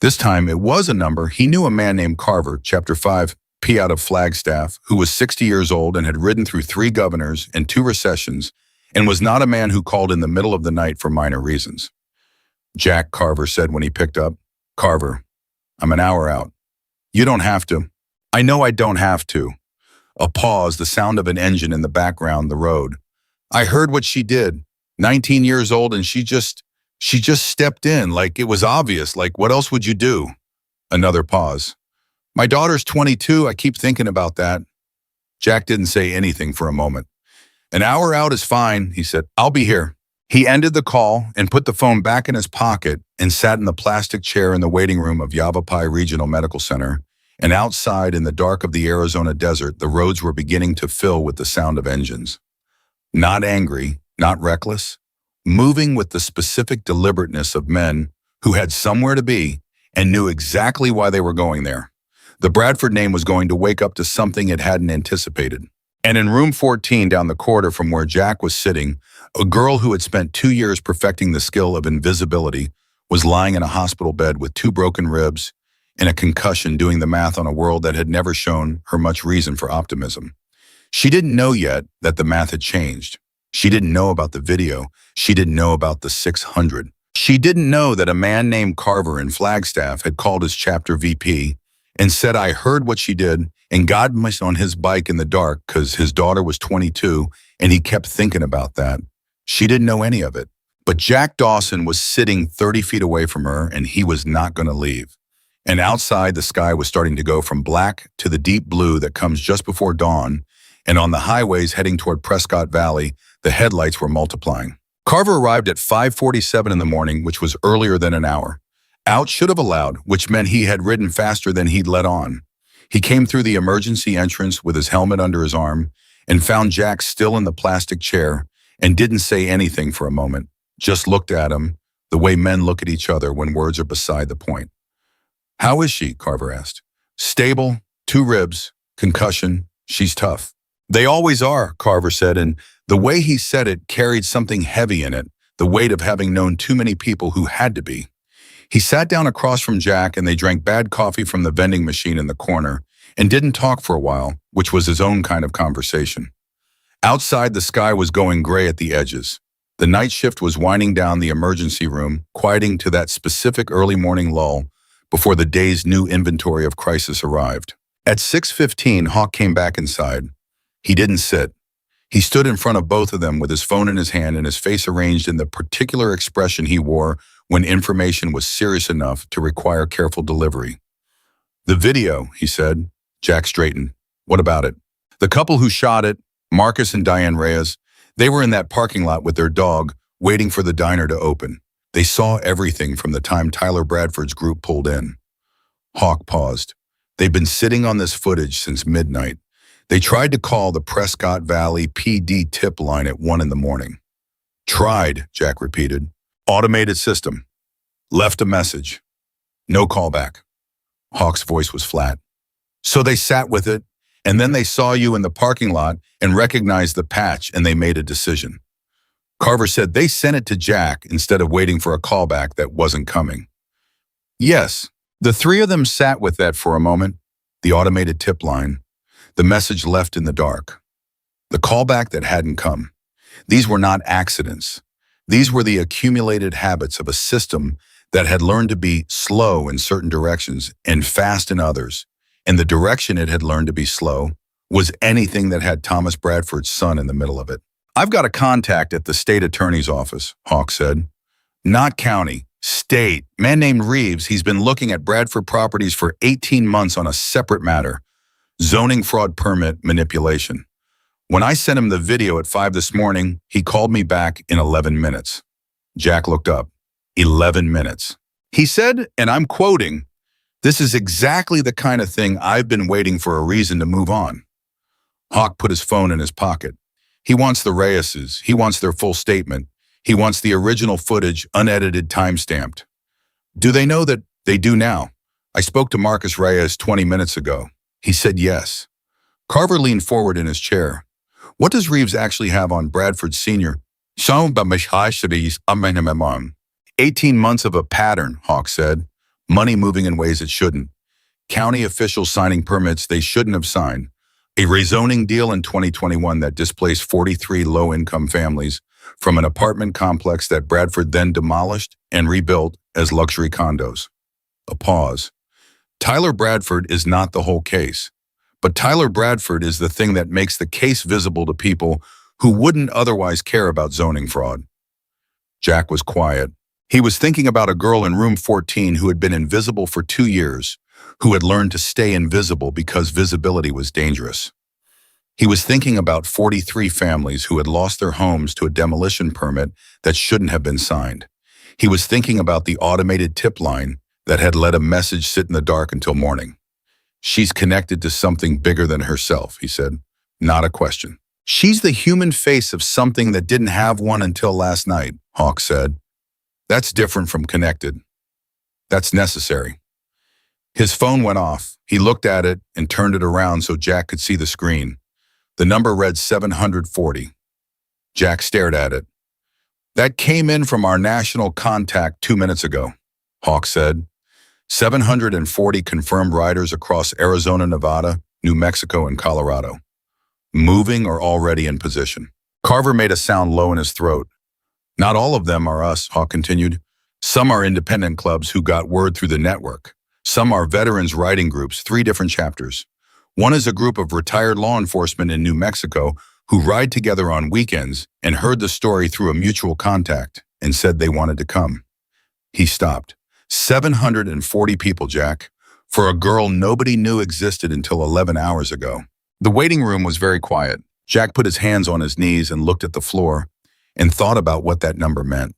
This time, it was a number. He knew a man named Carver, Chapter 5, P out of Flagstaff, who was 60 years old and had ridden through 3 governors and 2 recessions, and was not a man who called in the middle of the night for minor reasons. "Jack," Carver said when he picked up. "Carver, I'm an hour out." "You don't have to." "I know I don't have to." A pause, the sound of an engine in the background, the road. "I heard what she did. 19 years old, and she just stepped in, like it was obvious. Like, what else would you do?" Another pause. "My daughter's 22, I keep thinking about that." Jack didn't say anything for a moment. "An hour out is fine," he said. "I'll be here." He ended the call and put the phone back in his pocket and sat in the plastic chair in the waiting room of Yavapai Regional Medical Center. And outside in the dark of the Arizona desert, the roads were beginning to fill with the sound of engines. Not angry, not reckless, moving with the specific deliberateness of men who had somewhere to be and knew exactly why they were going there. The Bradford name was going to wake up to something it hadn't anticipated. And in room 14 down the corridor from where Jack was sitting, a girl who had spent 2 years perfecting the skill of invisibility was lying in a hospital bed with 2 broken ribs and a concussion, doing the math on a world that had never shown her much reason for optimism. She didn't know yet that the math had changed. She didn't know about the video. She didn't know about the 600. She didn't know that a man named Carver in Flagstaff had called his chapter VP and said, "I heard what she did," and got on his bike in the dark because his daughter was 22 and he kept thinking about that. She didn't know any of it. But Jack Dawson was sitting 30 feet away from her, and he was not going to leave. And outside, the sky was starting to go from black to the deep blue that comes just before dawn, and on the highways heading toward Prescott Valley, the headlights were multiplying. Carver arrived at 5:47 in the morning, which was earlier than an hour. Out should have allowed, which meant he had ridden faster than he'd let on. He came through the emergency entrance with his helmet under his arm and found Jack still in the plastic chair and didn't say anything for a moment, just looked at him the way men look at each other when words are beside the point. "How is she?" Carver asked. "Stable, 2 ribs, concussion, she's tough." "They always are," Carver said, and the way he said it carried something heavy in it, the weight of having known too many people who had to be. He sat down across from Jack and they drank bad coffee from the vending machine in the corner and didn't talk for a while, which was his own kind of conversation. Outside, the sky was going gray at the edges. The night shift was winding down the emergency room, quieting to that specific early morning lull before the day's new inventory of crisis arrived. At 6:15, Hawk came back inside. He didn't sit. He stood in front of both of them with his phone in his hand and his face arranged in the particular expression he wore when information was serious enough to require careful delivery. "The video," he said. Jack straightened. "What about it?" "The couple who shot it, Marcus and Diane Reyes, They were in that parking lot with their dog, waiting for the diner to open. They saw everything from the time Tyler Bradford's group pulled in. Hawk paused. They've been sitting on this footage since midnight. They tried to call the Prescott Valley PD tip line at 1 in the morning. Tried, Jack repeated. Automated system. Left a message. No callback. Hawk's voice was flat. So they sat with it, and then they saw you in the parking lot and recognized the patch, and they made a decision. Carver said they sent it to Jack instead of waiting for a callback that wasn't coming. Yes, the three of them sat with that for a moment, the automated tip line, the message left in the dark, the callback that hadn't come. These were not accidents. These were the accumulated habits of a system that had learned to be slow in certain directions and fast in others. And the direction it had learned to be slow was anything that had Thomas Bradford's son in the middle of it. I've got a contact at the state attorney's office, Hawk said. Not county, state. Man named Reeves, he's been looking at Bradford properties for 18 months on a separate matter, zoning fraud permit manipulation. When I sent him the video at 5 this morning, he called me back in 11 minutes. Jack looked up. 11 minutes. He said, and I'm quoting, "This is exactly the kind of thing I've been waiting for a reason to move on." Hawk put his phone in his pocket. He wants the Reyeses. He wants their full statement. He wants the original footage, unedited, time-stamped. Do they know that they do now? I spoke to Marcus Reyes 20 minutes ago. He said yes. Carver leaned forward in his chair. What does Reeves actually have on Bradford Sr.? 18 months of a pattern, Hawk said. Money moving in ways it shouldn't. County officials signing permits they shouldn't have signed. A rezoning deal in 2021 that displaced 43 low-income families from an apartment complex that Bradford then demolished and rebuilt as luxury condos. A pause. Tyler Bradford is not the whole case, but Tyler Bradford is the thing that makes the case visible to people who wouldn't otherwise care about zoning fraud. Jack was quiet. He was thinking about a girl in room 14 who had been invisible for 2 years, who had learned to stay invisible because visibility was dangerous. He was thinking about 43 families who had lost their homes to a demolition permit that shouldn't have been signed. He was thinking about the automated tip line that had let a message sit in the dark until morning. She's connected to something bigger than herself, he said. Not a question. She's the human face of something that didn't have one until last night, Hawk said. That's different from connected. That's necessary. His phone went off. He looked at it and turned it around so Jack could see the screen. The number read 740. Jack stared at it. That came in from our national contact 2 minutes ago, Hawk said. 740 confirmed riders across Arizona, Nevada, New Mexico, and Colorado. Moving or already in position. Carver made a sound low in his throat. Not all of them are us, Hawk continued. Some are independent clubs who got word through the network. Some are veterans writing groups, 3 different chapters. One is a group of retired law enforcement in New Mexico who ride together on weekends and heard the story through a mutual contact and said they wanted to come. He stopped. 740 people, Jack, for a girl nobody knew existed until 11 hours ago. The waiting room was very quiet. Jack put his hands on his knees and looked at the floor and thought about what that number meant.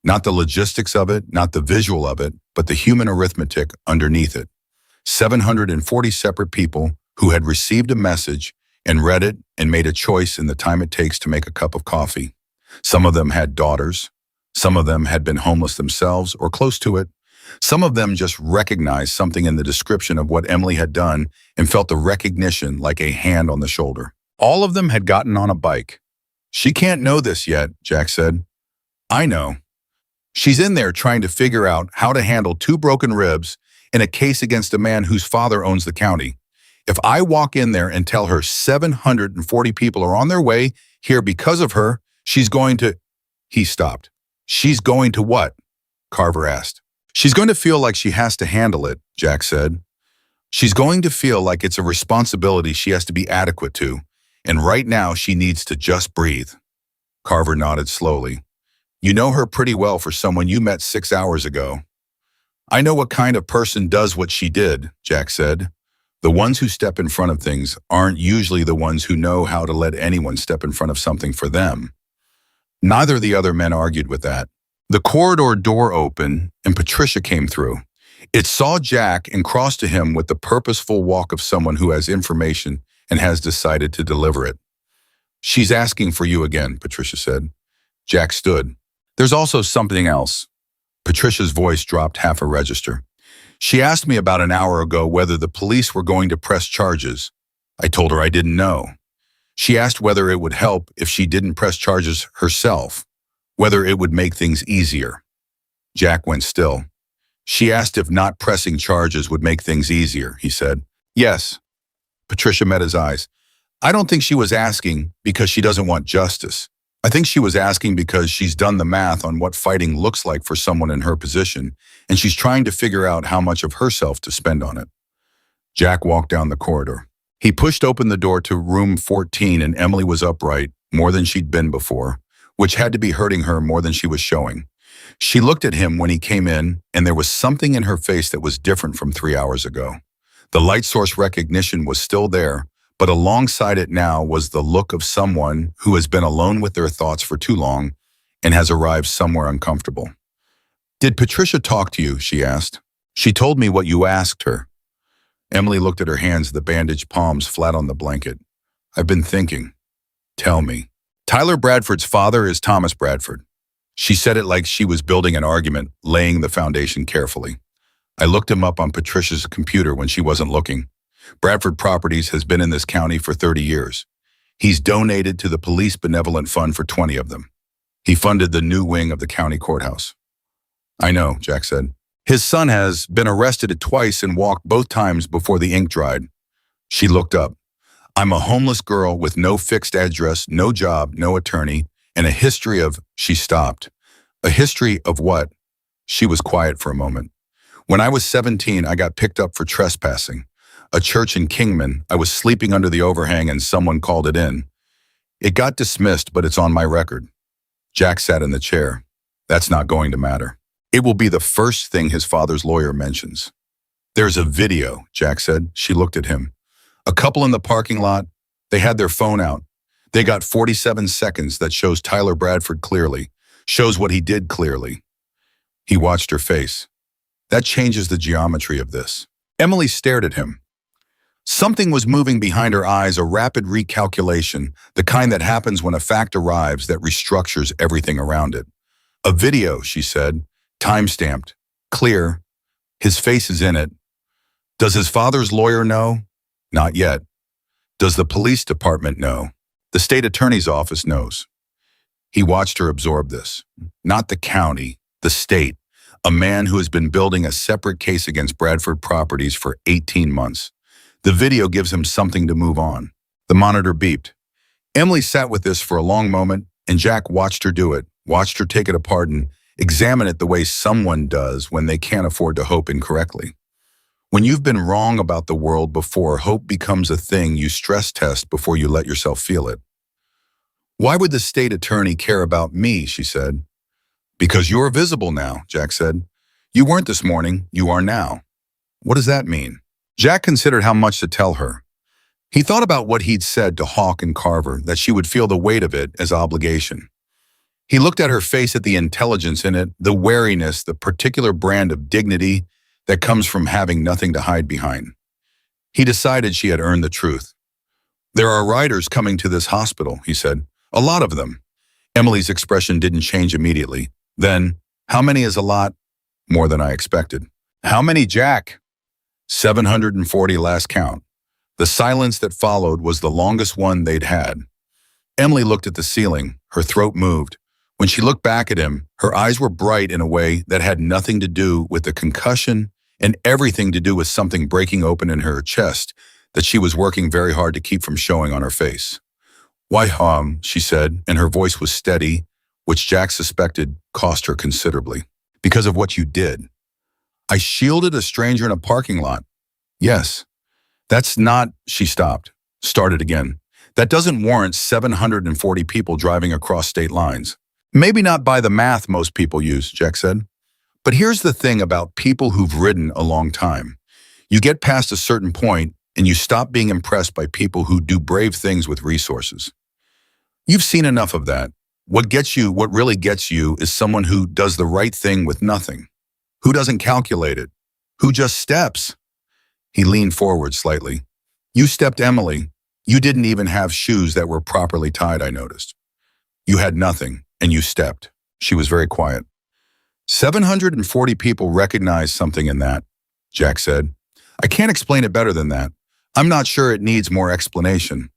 Not the logistics of it, not the visual of it, but the human arithmetic underneath it. 740 separate people who had received a message and read it and made a choice in the time it takes to make a cup of coffee. Some of them had daughters. Some of them had been homeless themselves or close to it. Some of them just recognized something in the description of what Emily had done and felt the recognition like a hand on the shoulder. All of them had gotten on a bike. She can't know this yet, Jack said. I know. She's in there trying to figure out how to handle 2 broken ribs in a case against a man whose father owns the county. If I walk in there and tell her 740 people are on their way here because of her, she's going to... He stopped. She's going to what? Carver asked. She's going to feel like she has to handle it, Jack said. She's going to feel like it's a responsibility she has to be adequate to, and right now she needs to just breathe. Carver nodded slowly. You know her pretty well for someone you met 6 hours ago. I know what kind of person does what she did, Jack said. The ones who step in front of things aren't usually the ones who know how to let anyone step in front of something for them. Neither of the other men argued with that. The corridor door opened, and Patricia came through. It saw Jack and crossed to him with the purposeful walk of someone who has information and has decided to deliver it. "She's asking for you again," Patricia said. Jack stood. "There's also something else." Patricia's voice dropped half a register. "She asked me about an hour ago whether the police were going to press charges. I told her I didn't know. She asked whether it would help if she didn't press charges herself, whether it would make things easier." Jack went still. "She asked if not pressing charges would make things easier," he said. "Yes." Patricia met his eyes. "I don't think she was asking because she doesn't want justice. I think she was asking because she's done the math on what fighting looks like for someone in her position, and she's trying to figure out how much of herself to spend on it." Jack walked down the corridor. He pushed open the door to room 14, and Emily was upright, more than she'd been before, which had to be hurting her more than she was showing. She looked at him when he came in, and there was something in her face that was different from 3 hours ago. The light source recognition was still there, but alongside it now was the look of someone who has been alone with their thoughts for too long and has arrived somewhere uncomfortable. "Did Patricia talk to you?" she asked. "She told me what you asked her." Emily looked at her hands, the bandaged palms flat on the blanket. "I've been thinking." "Tell me." "Tyler Bradford's father is Thomas Bradford." She said it like she was building an argument, laying the foundation carefully. "I looked him up on Patricia's computer when she wasn't looking. Bradford Properties has been in this county for 30 years. He's donated to the Police Benevolent Fund for 20 of them. He funded the new wing of the county courthouse." "I know," Jack said. "His son has been arrested twice and walked both times before the ink dried." She looked up. "I'm a homeless girl with no fixed address, no job, no attorney, and a history of—" She stopped. "A history of what?" She was quiet for a moment. "When I was 17, I got picked up for trespassing. A church in Kingman, I was sleeping under the overhang and someone called it in. It got dismissed, but it's on my record." Jack sat in the chair. "That's not going to matter. It will be the first thing his father's lawyer mentions." "There's a video," Jack said. She looked at him. "A couple in the parking lot. They had their phone out. They got 47 seconds that shows Tyler Bradford clearly, shows what he did clearly." He watched her face. "That changes the geometry of this." Emily stared at him. Something was moving behind her eyes, a rapid recalculation, the kind that happens when a fact arrives that restructures everything around it. "A video," she said, "time-stamped, clear. His face is in it. Does his father's lawyer know? Not yet. Does the police department know? The state attorney's office knows." He watched her absorb this. Not the county, the state. A man who has been building a separate case against Bradford Properties for 18 months. The video gives him something to move on. The monitor beeped. Emily sat with this for a long moment, and Jack watched her do it, watched her take it apart and examine it the way someone does when they can't afford to hope incorrectly. When you've been wrong about the world before, hope becomes a thing you stress test before you let yourself feel it. "Why would the state attorney care about me?" she said. "Because you're visible now," Jack said. "You weren't this morning, you are now." "What does that mean?" Jack considered how much to tell her. He thought about what he'd said to Hawk and Carver, that she would feel the weight of it as obligation. He looked at her face, at the intelligence in it, the wariness, the particular brand of dignity that comes from having nothing to hide behind. He decided she had earned the truth. "There are riders coming to this hospital," he said. "A lot of them." Emily's expression didn't change immediately. Then, "How many is a lot?" "More than I expected." "How many, Jack?" 740 last count. The silence that followed was the longest one they'd had. Emily looked at the ceiling. Her throat moved. When she looked back at him, her eyes were bright in a way that had nothing to do with the concussion and everything to do with something breaking open in her chest that she was working very hard to keep from showing on her face. "Why, she said, and her voice was steady, which Jack suspected cost her considerably. "Because of what you did." "I shielded a stranger in a parking lot." "Yes. That's not—" She stopped, started again. "That doesn't warrant 740 people driving across state lines." "Maybe not by the math most people use," Jack said. "But here's the thing about people who've ridden a long time. You get past a certain point and you stop being impressed by people who do brave things with resources. You've seen enough of that. What really gets you is someone who does the right thing with nothing, who doesn't calculate it, who just steps. He leaned forward slightly. You stepped, Emily. You didn't even have shoes that were properly tied, I noticed. You had nothing, and you stepped. She was very quiet. 740 people recognized something in that, Jack said. I can't explain it better than that. I'm not sure it needs more explanation.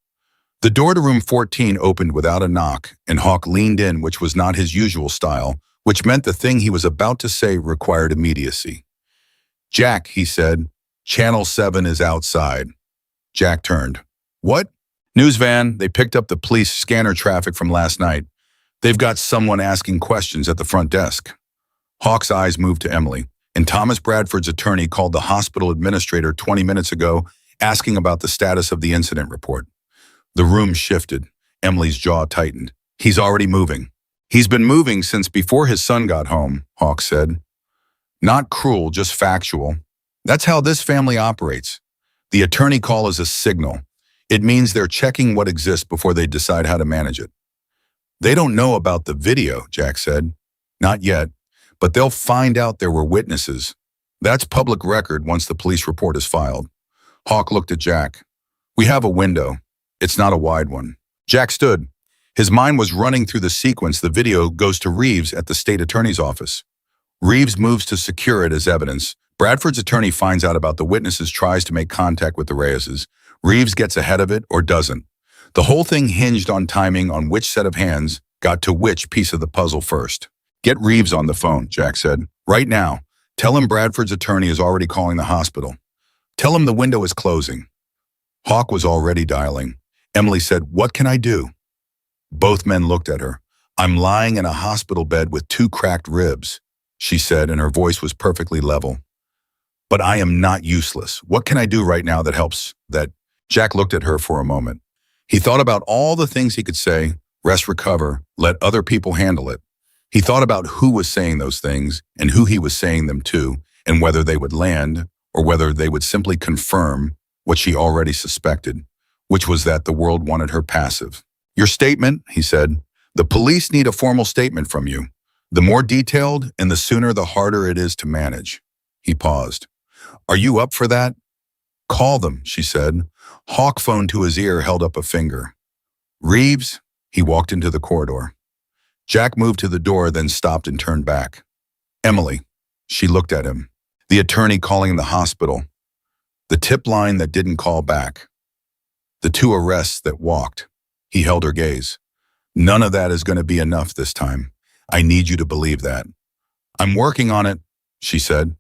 The door to room 14 opened without a knock, and Hawk leaned in, which was not his usual style, which meant the thing he was about to say required immediacy. Jack, he said, Channel 7 is outside. Jack turned. What? News van, they picked up the police scanner traffic from last night. They've got someone asking questions at the front desk. Hawk's eyes moved to Emily, and Thomas Bradford's attorney called the hospital administrator 20 minutes ago, asking about the status of the incident report. The room shifted. Emily's jaw tightened. He's already moving. He's been moving since before his son got home, Hawk said. Not cruel, just factual. That's how this family operates. The attorney call is a signal. It means they're checking what exists before they decide how to manage it. They don't know about the video, Jack said. Not yet, but they'll find out there were witnesses. That's public record once the police report is filed. Hawk looked at Jack. We have a window. It's not a wide one. Jack stood. His mind was running through the sequence. The video goes to Reeves at the state attorney's office. Reeves moves to secure it as evidence. Bradford's attorney finds out about the witnesses, tries to make contact with the Reyeses. Reeves gets ahead of it or doesn't. The whole thing hinged on timing, on which set of hands got to which piece of the puzzle first. Get Reeves on the phone, Jack said. Right now. Tell him Bradford's attorney is already calling the hospital. Tell him the window is closing. Hawk was already dialing. Emily said, What can I do? Both men looked at her. I'm lying in a hospital bed with 2 cracked ribs, she said, and her voice was perfectly level. But I am not useless. What can I do right now that helps? That Jack looked at her for a moment. He thought about all the things he could say, rest, recover, let other people handle it. He thought about who was saying those things and who he was saying them to, and whether they would land or whether they would simply confirm what she already suspected, which was that the world wanted her passive. Your statement, he said. The police need a formal statement from you. The more detailed and the sooner the harder it is to manage. He paused. Are you up for that? Call them, she said. Hawk phoned to his ear, held up a finger. Reeves? He walked into the corridor. Jack moved to the door, then stopped and turned back. Emily. She looked at him. The attorney calling the hospital. The tip line that didn't call back. The 2 arrests that walked. He held her gaze. None of that is going to be enough this time. I need you to believe that. I'm working on it, she said,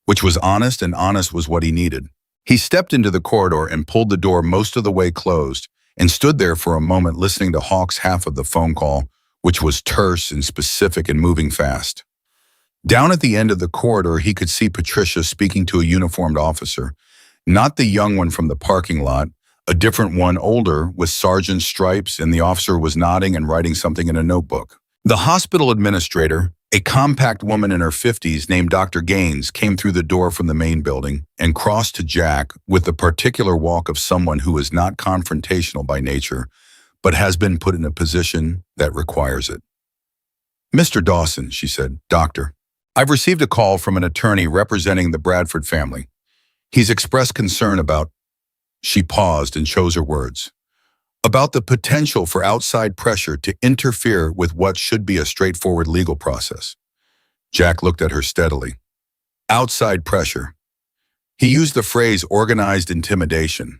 which was honest, and honest was what he needed. He stepped into the corridor and pulled the door most of the way closed and stood there for a moment listening to Hawk's half of the phone call, which was terse and specific and moving fast. Down at the end of the corridor, he could see Patricia speaking to a uniformed officer, not the young one from the parking lot, a different one, older, with sergeant stripes, and the officer was nodding and writing something in a notebook. The hospital administrator, a compact woman in her 50s named Dr. Gaines, came through the door from the main building and crossed to Jack with the particular walk of someone who is not confrontational by nature, but has been put in a position that requires it. Mr. Dawson, she said, Doctor, I've received a call from an attorney representing the Bradford family. He's expressed concern about, she paused and chose her words, about the potential for outside pressure to interfere with what should be a straightforward legal process. Jack looked at her steadily. Outside pressure. He used the phrase organized intimidation.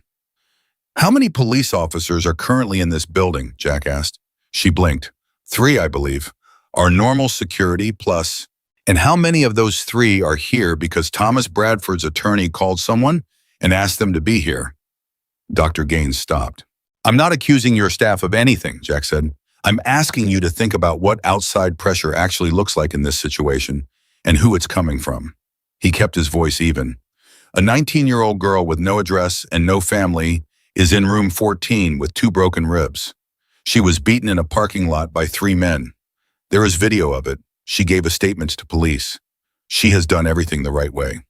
How many police officers are currently in this building? Jack asked. She blinked. 3, I believe. Our normal security plus. And how many of those 3 are here because Thomas Bradford's attorney called someone and asked them to be here? Dr. Gaines stopped. I'm not accusing your staff of anything, Jack said. I'm asking you to think about what outside pressure actually looks like in this situation and who it's coming from. He kept his voice even. A 19-year-old girl with no address and no family is in room 14 with 2 broken ribs. She was beaten in a parking lot by 3 men. There is video of it. She gave a statement to police. She has done everything the right way.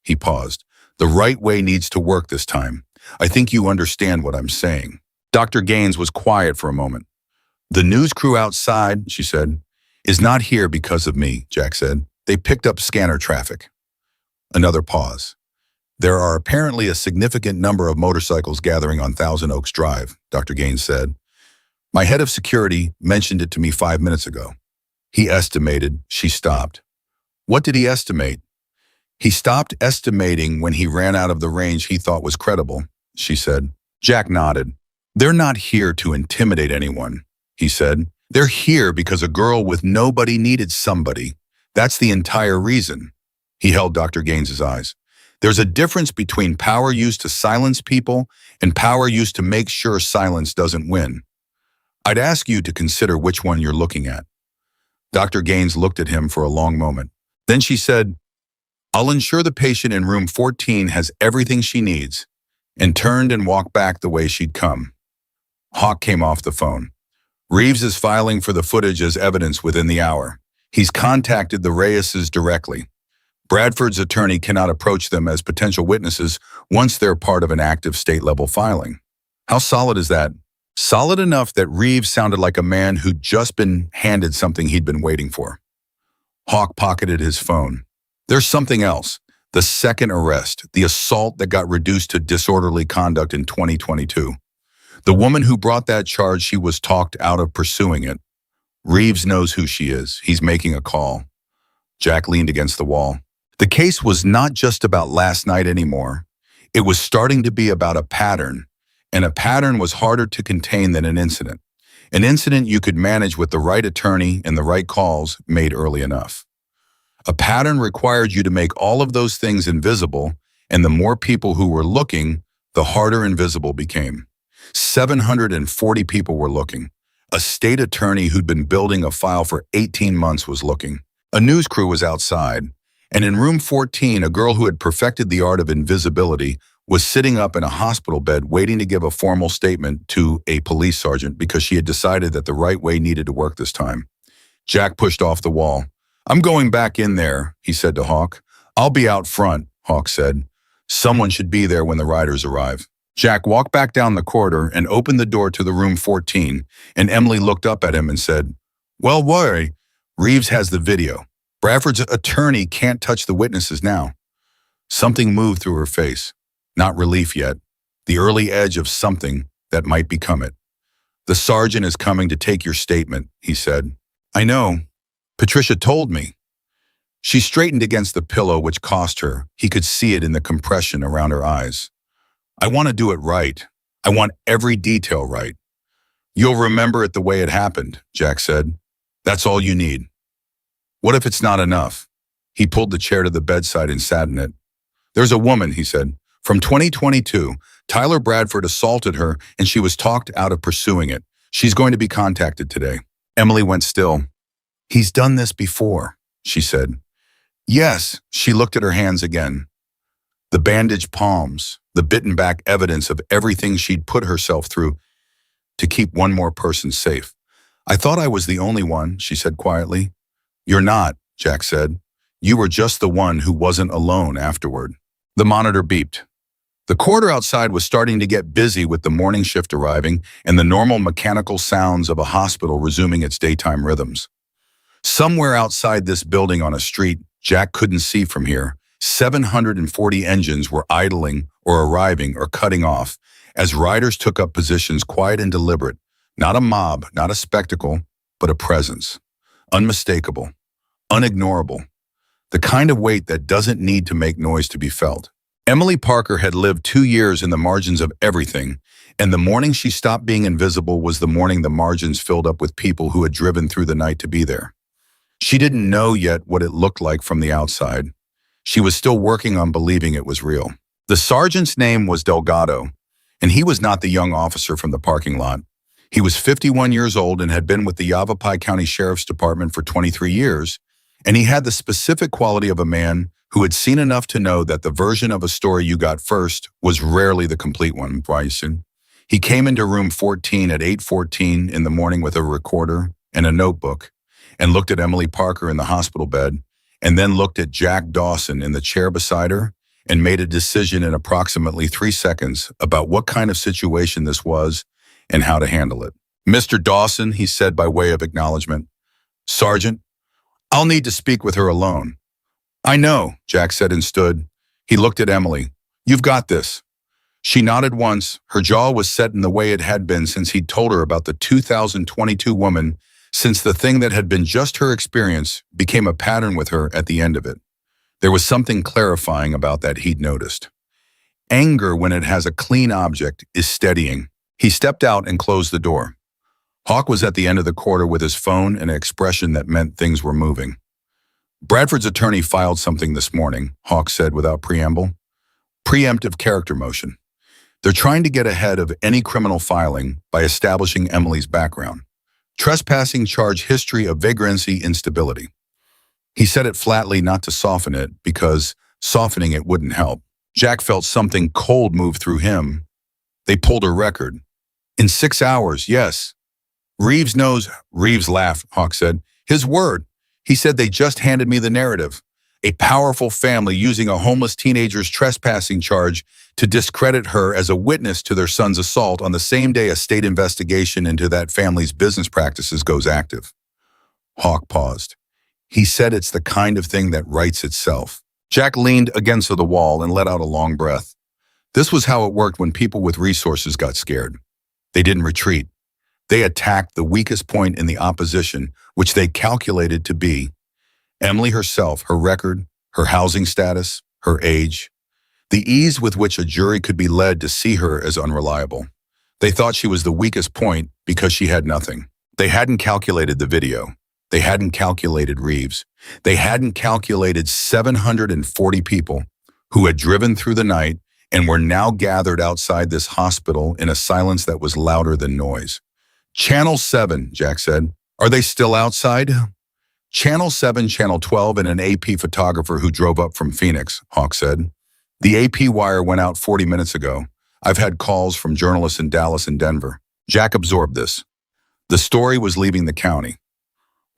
He paused. The right way needs to work this time. I think you understand what I'm saying. Dr. Gaines was quiet for a moment. The news crew outside, she said, is not here because of me, Jack said. They picked up scanner traffic. Another pause. There are apparently a significant number of motorcycles gathering on Thousand Oaks Drive, Dr. Gaines said. My head of security mentioned it to me 5 minutes ago. He estimated. She stopped. What did he estimate? He stopped estimating when he ran out of the range he thought was credible, she said. Jack nodded. They're not here to intimidate anyone, he said. They're here because a girl with nobody needed somebody. That's the entire reason. He held Dr. Gaines's eyes. There's a difference between power used to silence people and power used to make sure silence doesn't win. I'd ask you to consider which one you're looking at. Dr. Gaines looked at him for a long moment. Then she said, I'll ensure the patient in room 14 has everything she needs, and turned and walked back the way she'd come. Hawk came off the phone. Reeves is filing for the footage as evidence within the hour. He's contacted the Reyeses directly. Bradford's attorney cannot approach them as potential witnesses once they're part of an active state-level filing. How solid is that? Solid enough that Reeves sounded like a man who'd just been handed something he'd been waiting for. Hawk pocketed his phone. There's something else. The second arrest, the assault that got reduced to disorderly conduct in 2022. The woman who brought that charge, she was talked out of pursuing it. Reeves knows who she is. He's making a call. Jack leaned against the wall. The case was not just about last night anymore. It was starting to be about a pattern, and a pattern was harder to contain than an incident. An incident you could manage with the right attorney and the right calls made early enough. A pattern required you to make all of those things invisible, and the more people who were looking, the harder invisible became. 740 people were looking. A state attorney who'd been building a file for 18 months was looking. A news crew was outside. And in room 14, a girl who had perfected the art of invisibility was sitting up in a hospital bed waiting to give a formal statement to a police sergeant because she had decided that the right way needed to work this time. Jack pushed off the wall. I'm going back in there, he said to Hawk. I'll be out front, Hawk said. Someone should be there when the riders arrive. Jack walked back down the corridor and opened the door to the room 14, and Emily looked up at him and said, Well, worry, Reeves has the video. Bradford's attorney can't touch the witnesses now. Something moved through her face. Not relief yet. The early edge of something that might become it. The sergeant is coming to take your statement, he said. I know. Patricia told me. She straightened against the pillow, which cost her. He could see it in the compression around her eyes. I want to do it right. I want every detail right. You'll remember it the way it happened, Jack said. That's all you need. What if it's not enough? He pulled the chair to the bedside and sat in it. There's a woman, he said. From 2022, Tyler Bradford assaulted her and she was talked out of pursuing it. She's going to be contacted today. Emily went still. He's done this before, she said. Yes, she looked at her hands again. The bandaged palms, the bitten back evidence of everything she'd put herself through to keep one more person safe. I thought I was the only one, she said quietly. You're not, Jack said. You were just the one who wasn't alone afterward. The monitor beeped. The corridor outside was starting to get busy with the morning shift arriving and the normal mechanical sounds of a hospital resuming its daytime rhythms. Somewhere outside this building on a street Jack couldn't see from here, 740 engines were idling or arriving or cutting off as riders took up positions quiet and deliberate, not a mob, not a spectacle, but a presence. Unmistakable, unignorable, the kind of weight that doesn't need to make noise to be felt. Emily Parker had lived 2 years in the margins of everything, and the morning she stopped being invisible was the morning the margins filled up with people who had driven through the night to be there. She didn't know yet what it looked like from the outside. She was still working on believing it was real. The sergeant's name was Delgado, and he was not the young officer from the parking lot. He was 51 years old and had been with the Yavapai County Sheriff's Department for 23 years, and he had the specific quality of a man who had seen enough to know that the version of a story you got first was rarely the complete one, Bryson. He came into room 14 at 8:14 in the morning with a recorder and a notebook, and looked at Emily Parker in the hospital bed, and then looked at Jack Dawson in the chair beside her, and made a decision in approximately 3 seconds about what kind of situation this was and how to handle it. Mr. Dawson, he said by way of acknowledgement. Sergeant, I'll need to speak with her alone. I know, Jack said and stood. He looked at Emily. You've got this. She nodded once. Her jaw was set in the way it had been since he'd told her about the 2022 woman, since the thing that had been just her experience became a pattern with her at the end of it. There was something clarifying about that he'd noticed. Anger, when it has a clean object, is steadying. He stepped out and closed the door. Hawk was at the end of the corridor with his phone and an expression that meant things were moving. Bradford's attorney filed something this morning, Hawk said without preamble. Preemptive character motion. They're trying to get ahead of any criminal filing by establishing Emily's background. Trespassing charge history of vagrancy instability. He said it flatly, not to soften it, because softening it wouldn't help. Jack felt something cold move through him. They pulled her record. In 6 hours, yes. Reeves knows. Reeves laughed, Hawk said. His word. He said they just handed me the narrative. A powerful family using a homeless teenager's trespassing charge to discredit her as a witness to their son's assault on the same day a state investigation into that family's business practices goes active. Hawk paused. He said it's the kind of thing that writes itself. Jack leaned against the wall and let out a long breath. This was how it worked when people with resources got scared. They didn't retreat. They attacked the weakest point in the opposition, which they calculated to be Emily herself, her record, her housing status, her age, the ease with which a jury could be led to see her as unreliable. They thought she was the weakest point because she had nothing. They hadn't calculated the video. They hadn't calculated Reeves. They hadn't calculated 740 people who had driven through the night and were now gathered outside this hospital in a silence that was louder than noise. Channel 7, Jack said. Are they still outside? Channel 7, Channel 12, and an AP photographer who drove up from Phoenix, Hawk said. The AP wire went out 40 minutes ago. I've had calls from journalists in Dallas and Denver. Jack absorbed this. The story was leaving the county.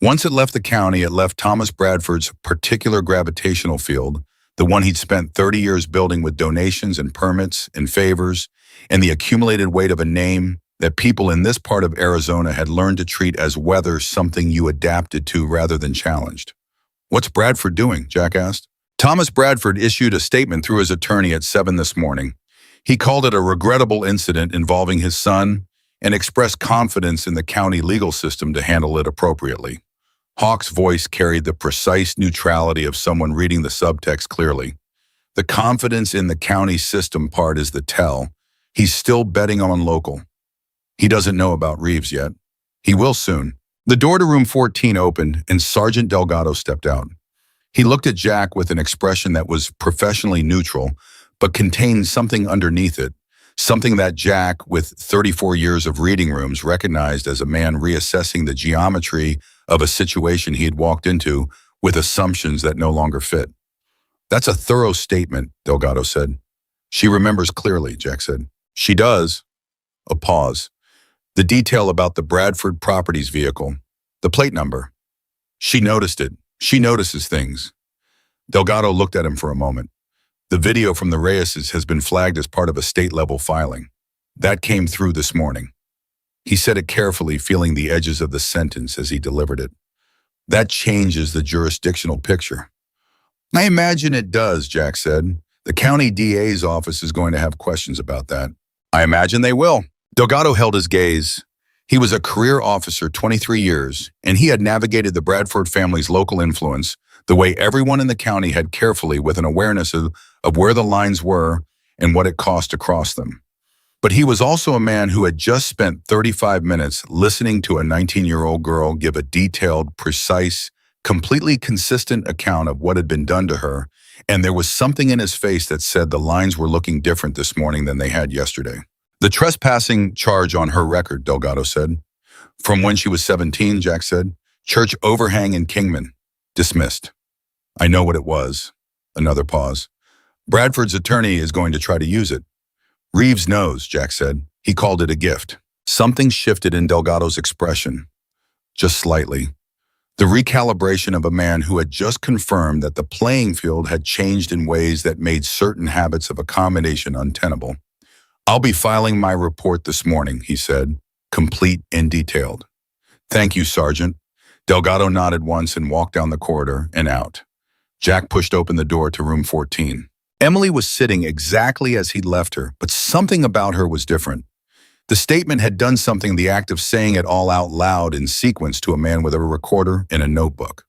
Once it left the county, it left Thomas Bradford's particular gravitational field, the one he'd spent 30 years building with donations and permits and favors, and the accumulated weight of a name that people in this part of Arizona had learned to treat as weather, something you adapted to rather than challenged. What's Bradford doing? Jack asked. Thomas Bradford issued a statement through his attorney at 7 this morning. He called it a regrettable incident involving his son and expressed confidence in the county legal system to handle it appropriately. Hawk's voice carried the precise neutrality of someone reading the subtext clearly. The confidence in the county system part is the tell. He's still betting on local. He doesn't know about Reeves yet. He will soon. The door to room 14 opened and Sergeant Delgado stepped out. He looked at Jack with an expression that was professionally neutral, but contained something underneath it, something that Jack, with 34 years of reading rooms, recognized as a man reassessing the geometry of a situation he had walked into with assumptions that no longer fit. That's a thorough statement, Delgado said. She remembers clearly, Jack said. She does. A pause. The detail about the Bradford Properties vehicle. The plate number. She noticed it. She notices things. Delgado looked at him for a moment. The video from the Reyeses has been flagged as part of a state-level filing. That came through this morning. He said it carefully, feeling the edges of the sentence as he delivered it. That changes the jurisdictional picture. I imagine it does, Jack said. The county DA's office is going to have questions about that. I imagine they will. Delgado held his gaze. He was a career officer 23 years, and he had navigated the Bradford family's local influence the way everyone in the county had carefully, with an awareness of where the lines were and what it cost to cross them. But he was also a man who had just spent 35 minutes listening to a 19-year-old girl give a detailed, precise, completely consistent account of what had been done to her, and there was something in his face that said the lines were looking different this morning than they had yesterday. The trespassing charge on her record, Delgado said. From when she was 17, Jack said. Church overhang in Kingman. Dismissed. I know what it was. Another pause. Bradford's attorney is going to try to use it. Reeves knows, Jack said. He called it a gift. Something shifted in Delgado's expression. Just slightly. The recalibration of a man who had just confirmed that the playing field had changed in ways that made certain habits of accommodation untenable. I'll be filing my report this morning, he said. complete and detailed. Thank you, Sergeant. Delgado nodded once and walked down the corridor and out. Jack pushed open the door to room 14. Emily was sitting exactly as he'd left her, but something about her was different. The statement had done something, the act of saying it all out loud in sequence to a man with a recorder and a notebook.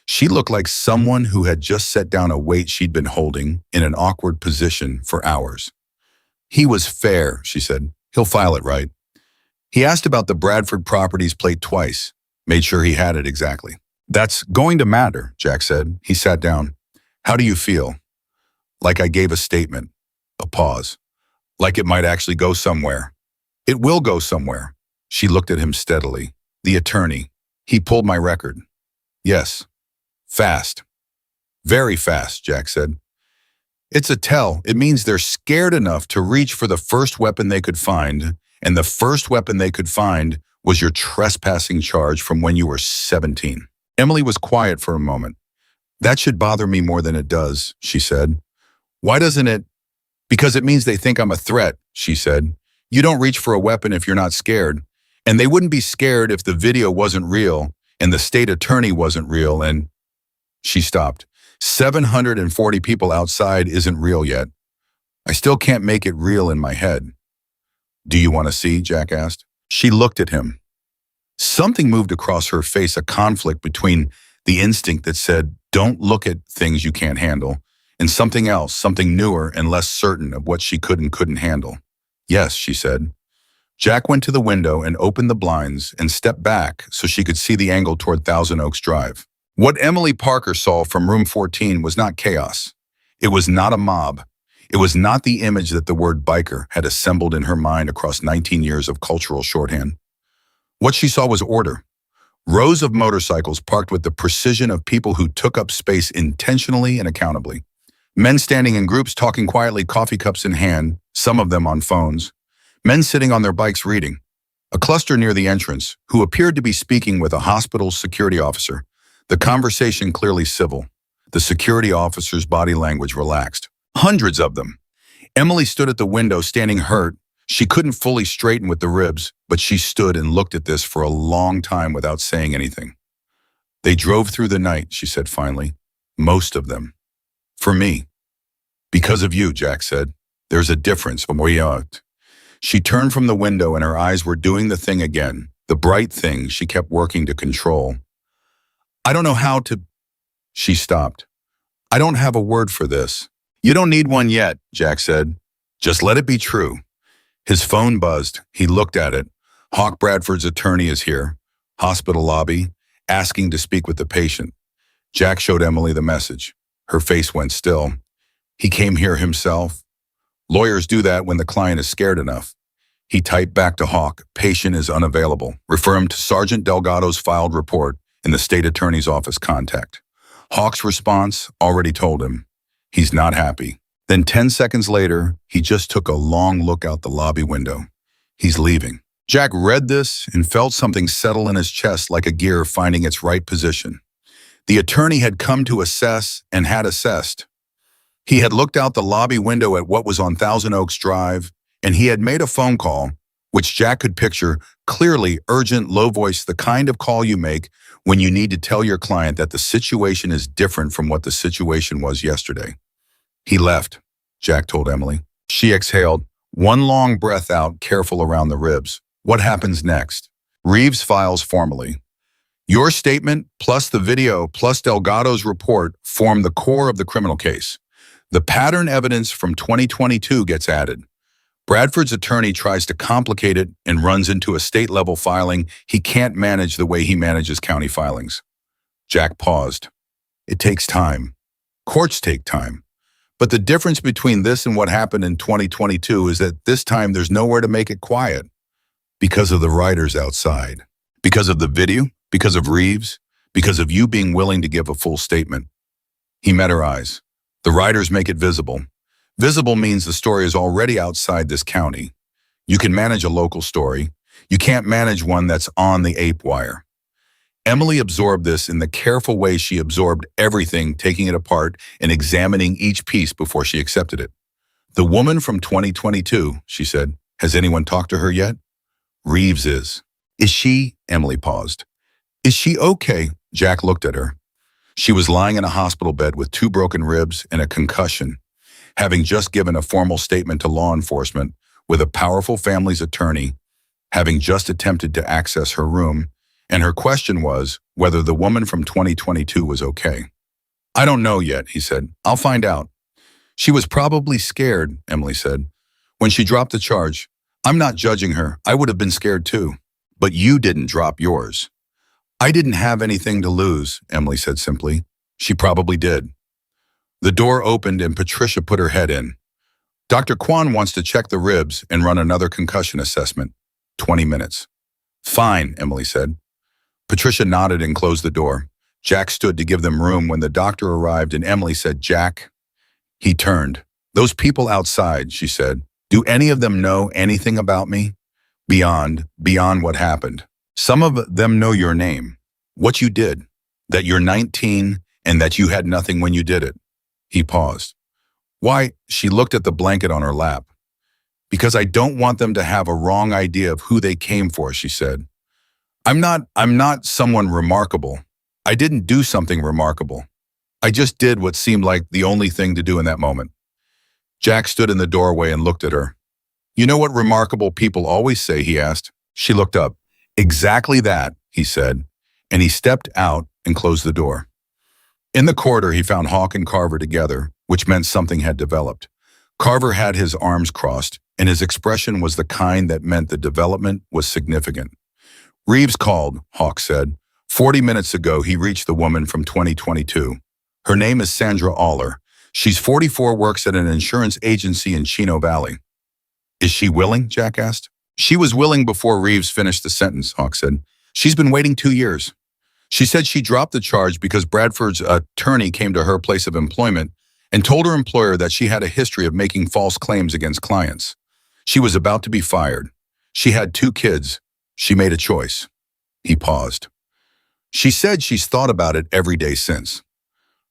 She looked like someone who had just set down a weight she'd been holding in an awkward position for hours. He was fair, she said. He'll file it right. He asked about the Bradford Properties plate twice, made sure he had it exactly. That's going to matter, Jack said. He sat down. How do you feel? Like I gave a statement. A pause. Like it might actually go somewhere. It will go somewhere. She looked at him steadily. The attorney. He pulled my record. Yes. Fast. Very fast, Jack said. It's a tell. It means they're scared enough to reach for the first weapon they could find, and the first weapon they could find was your trespassing charge from when you were 17. Emily was quiet for a moment. That should bother me more than it does, she said. Why doesn't it? Because it means they think I'm a threat, she said. You don't reach for a weapon if you're not scared. And they wouldn't be scared if the video wasn't real and the state attorney wasn't real and… She stopped. 740 people outside isn't real yet. I still can't make it real in my head. Do you want to see? Jack asked. She looked at him. Something moved across her face, a conflict between the instinct that said, don't look at things you can't handle, and something else, something newer and less certain of what she could and couldn't handle. Yes, she said. Jack went to the window and opened the blinds and stepped back so she could see the angle toward Thousand Oaks Drive. What Emily Parker saw from room 14 was not chaos. It was not a mob. It was not the image that the word biker had assembled in her mind across 19 years of cultural shorthand. What she saw was order. Rows of motorcycles parked with the precision of people who took up space intentionally and accountably. Men standing in groups talking quietly, coffee cups in hand, some of them on phones. Men sitting on their bikes reading. A cluster near the entrance, who appeared to be speaking with a hospital security officer. The conversation clearly civil. The security officer's body language relaxed. Hundreds of them. Emily stood at the window, standing hurt. She couldn't fully straighten with the ribs, but she stood and looked at this for a long time without saying anything. They drove through the night, she said finally. Most of them. For me. Because of you, Jack said. There's a difference. She turned from the window and her eyes were doing the thing again, the bright thing she kept working to control. I don't know how to… She stopped. I don't have a word for this. You don't need one yet, Jack said. Just let it be true. His phone buzzed. He looked at it. Hawk Bradford's attorney is here. Hospital lobby, asking to speak with the patient. Jack showed Emily the message. Her face went still. He came here himself. Lawyers do that when the client is scared enough. He typed back to Hawk, patient is unavailable. Refer him to Sergeant Delgado's filed report in the state attorney's office contact. Hawk's response already told him. He's not happy. Then 10 seconds later, he just took a long look out the lobby window. He's leaving. Jack read this and felt something settle in his chest like a gear finding its right position. The attorney had come to assess and had assessed. He had looked out the lobby window at what was on Thousand Oaks Drive, and he had made a phone call, which Jack could picture, clearly, urgent, low voice, the kind of call you make when you need to tell your client that the situation is different from what the situation was yesterday. He left, Jack told Emily. She exhaled, one long breath out, careful around the ribs. What happens next? Reeves files formally. Your statement, plus the video, plus Delgado's report, form the core of the criminal case. The pattern evidence from 2022 gets added. Bradford's attorney tries to complicate it and runs into a state-level filing he can't manage the way he manages county filings. Jack paused. It takes time. Courts take time. But the difference between this and what happened in 2022 is that this time there's nowhere to make it quiet. Because of the writers outside. Because of the video. Because of Reeves. Because of you being willing to give a full statement. He met her eyes. The writers make it visible. Visible means the story is already outside this county. You can manage a local story. You can't manage one that's on the ape wire. Emily absorbed this in the careful way she absorbed everything, taking it apart and examining each piece before she accepted it. The woman from 2022, she said, has anyone talked to her yet? Reeves is. Is she? Emily paused. Is she okay? Jack looked at her. She was lying in a hospital bed with 2 broken ribs and a concussion, having just given a formal statement to law enforcement with a powerful family's attorney, having just attempted to access her room, and her question was whether the woman from 2022 was okay. I don't know yet, he said. I'll find out. She was probably scared, Emily said. When she dropped the charge, I'm not judging her. I would have been scared too. But you didn't drop yours. I didn't have anything to lose, Emily said simply. She probably did. The door opened and Patricia put her head in. Dr. Kwan wants to check the ribs and run another concussion assessment. 20 minutes. Fine, Emily said. Patricia nodded and closed the door. Jack stood to give them room when the doctor arrived and Emily said, Jack. He turned. Those people outside, she said. Do any of them know anything about me? Beyond what happened. Some of them know your name, what you did, that you're 19 and that you had nothing when you did it. He paused. Why? She looked at the blanket on her lap. Because I don't want them to have a wrong idea of who they came for, she said. I'm not someone remarkable. I didn't do something remarkable. I just did what seemed like the only thing to do in that moment. Jack stood in the doorway and looked at her. You know what remarkable people always say, he asked. She looked up. Exactly that, he said, and he stepped out and closed the door. In the corridor, he found Hawk and Carver together, which meant something had developed. Carver had his arms crossed, and his expression was the kind that meant the development was significant. Reeves called, Hawk said. 40 minutes ago, he reached the woman from 2022. Her name is Sandra Aller. She's 44, works at an insurance agency in Chino Valley. Is she willing? Jack asked. She was willing before Reeves finished the sentence, Hawk said. She's been waiting 2 years. She said she dropped the charge because Bradford's attorney came to her place of employment and told her employer that she had a history of making false claims against clients. She was about to be fired. She had 2 kids. She made a choice. He paused. She said she's thought about it every day since.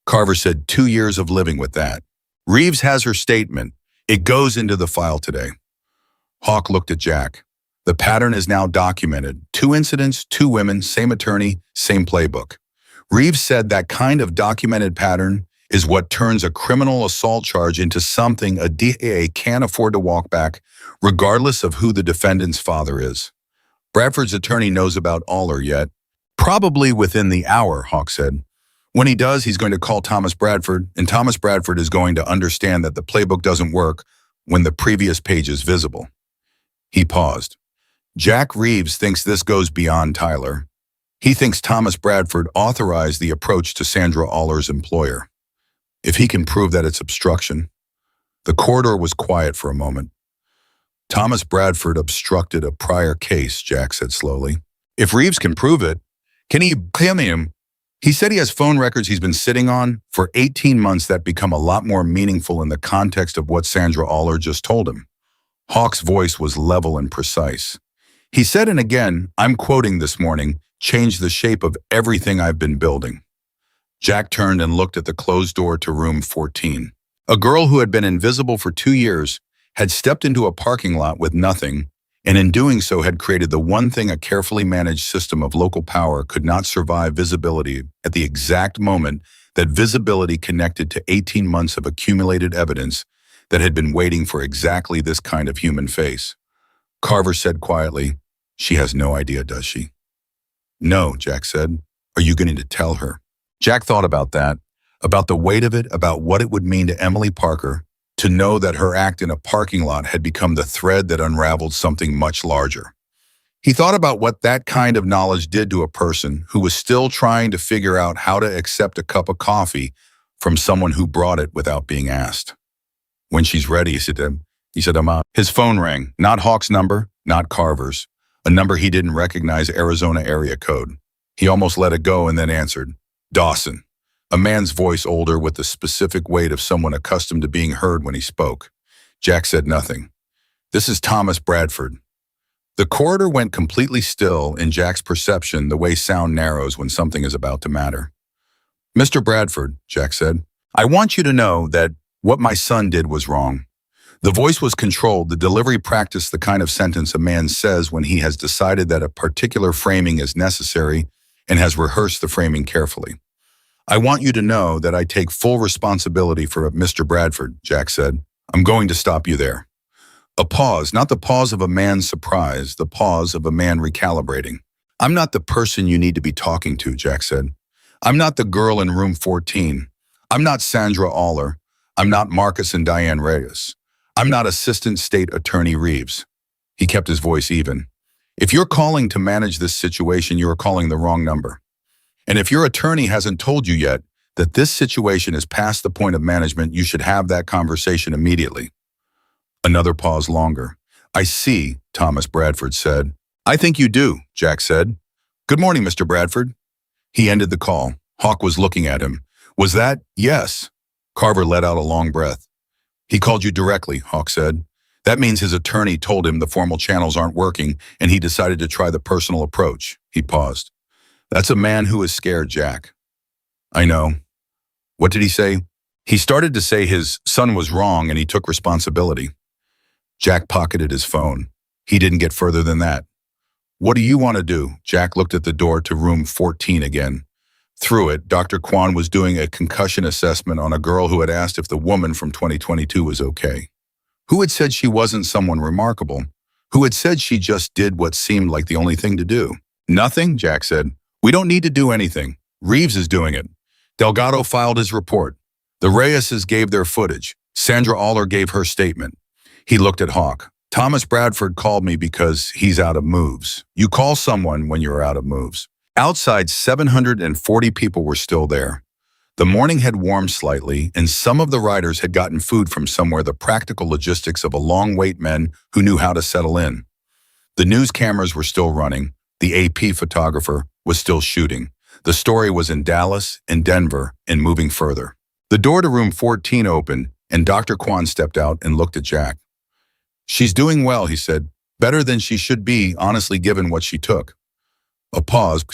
Carver said 2 years of living with that. Reeves has her statement. It goes into the file today. Hawk looked at Jack. The pattern is now documented. 2 incidents, 2 women, same attorney, same playbook. Reeves said that kind of documented pattern is what turns a criminal assault charge into something a DA can't afford to walk back, regardless of who the defendant's father is. Bradford's attorney knows about Aller yet. Probably within the hour, Hawk said. When he does, he's going to call Thomas Bradford, and Thomas Bradford is going to understand that the playbook doesn't work when the previous page is visible. He paused. Jack Reeves thinks this goes beyond Tyler. He thinks Thomas Bradford authorized the approach to Sandra Aller's employer. If he can prove that it's obstruction. The corridor was quiet for a moment. Thomas Bradford obstructed a prior case, Jack said slowly. If Reeves can prove it, can he claim him? He said he has phone records he's been sitting on for 18 months that become a lot more meaningful in the context of what Sandra Aller just told him. Hawk's voice was level and precise. He said, and again, I'm quoting this morning, changed the shape of everything I've been building. Jack turned and looked at the closed door to room 14. A girl who had been invisible for 2 years had stepped into a parking lot with nothing, and in doing so had created the one thing a carefully managed system of local power could not survive: visibility at the exact moment that visibility connected to 18 months of accumulated evidence that had been waiting for exactly this kind of human face. Carver said quietly, she has no idea, does she? No, Jack said. Are you going to tell her? Jack thought about that, about the weight of it, about what it would mean to Emily Parker to know that her act in a parking lot had become the thread that unraveled something much larger. He thought about what that kind of knowledge did to a person who was still trying to figure out how to accept a cup of coffee from someone who brought it without being asked. When she's ready, he said, I'm out. His phone rang, not Hawk's number, not Carver's, a number he didn't recognize, Arizona area code. He almost let it go and then answered, Dawson, a man's voice older with the specific weight of someone accustomed to being heard when he spoke. Jack said nothing. This is Thomas Bradford. The corridor went completely still in Jack's perception, the way sound narrows when something is about to matter. Mr. Bradford, Jack said, I want you to know that what my son did was wrong. The voice was controlled, the delivery practiced the kind of sentence a man says when he has decided that a particular framing is necessary and has rehearsed the framing carefully. I want you to know that I take full responsibility for Mr. Bradford, Jack said. I'm going to stop you there. A pause, not the pause of a man's surprise, the pause of a man recalibrating. I'm not the person you need to be talking to, Jack said. I'm not the girl in room 14. I'm not Sandra Aller. I'm not Marcus and Diane Reyes. I'm not Assistant State Attorney Reeves. He kept his voice even. If you're calling to manage this situation, you are calling the wrong number. And if your attorney hasn't told you yet that this situation is past the point of management, you should have that conversation immediately. Another pause longer. I see, Thomas Bradford said. I think you do, Jack said. Good morning, Mr. Bradford. He ended the call. Hawk was looking at him. Was that? Yes. Carver let out a long breath. He called you directly, Hawk said. That means his attorney told him the formal channels aren't working and he decided to try the personal approach. He paused. That's a man who is scared, Jack. I know. What did he say? He started to say his son was wrong and he took responsibility. Jack pocketed his phone. He didn't get further than that. What do you want to do? Jack looked at the door to room 14 again. Through it, Dr. Kwan was doing a concussion assessment on a girl who had asked if the woman from 2022 was okay. Who had said she wasn't someone remarkable? Who had said she just did what seemed like the only thing to do? Nothing, Jack said. We don't need to do anything. Reeves is doing it. Delgado filed his report. The Reyeses gave their footage. Sandra Aller gave her statement. He looked at Hawk. Thomas Bradford called me because he's out of moves. You call someone when you're out of moves. Outside, 740 people were still there. The morning had warmed slightly, and some of the riders had gotten food from somewhere, the practical logistics of a long-wait men who knew how to settle in. The news cameras were still running. The AP photographer was still shooting. The story was in Dallas and Denver and moving further. The door to room 14 opened, and Dr. Kwan stepped out and looked at Jack. She's doing well, he said. Better than she should be, honestly, given what she took. A pause.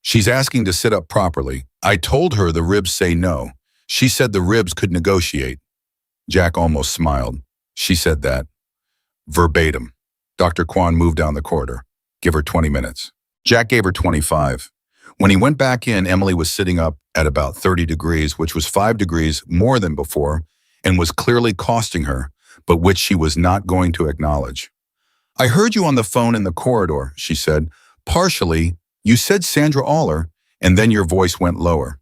She's asking to sit up properly. I told her the ribs say no. She said the ribs could negotiate. Jack almost smiled. She said that. Verbatim. Dr. Kwan moved down the corridor. Give her 20 minutes. Jack gave her 25. When he went back in, Emily was sitting up at about 30 degrees, which was 5 degrees more than before, and was clearly costing her, but which she was not going to acknowledge. I heard you on the phone in the corridor, she said. Partially, you said Sandra Aller, and then your voice went lower.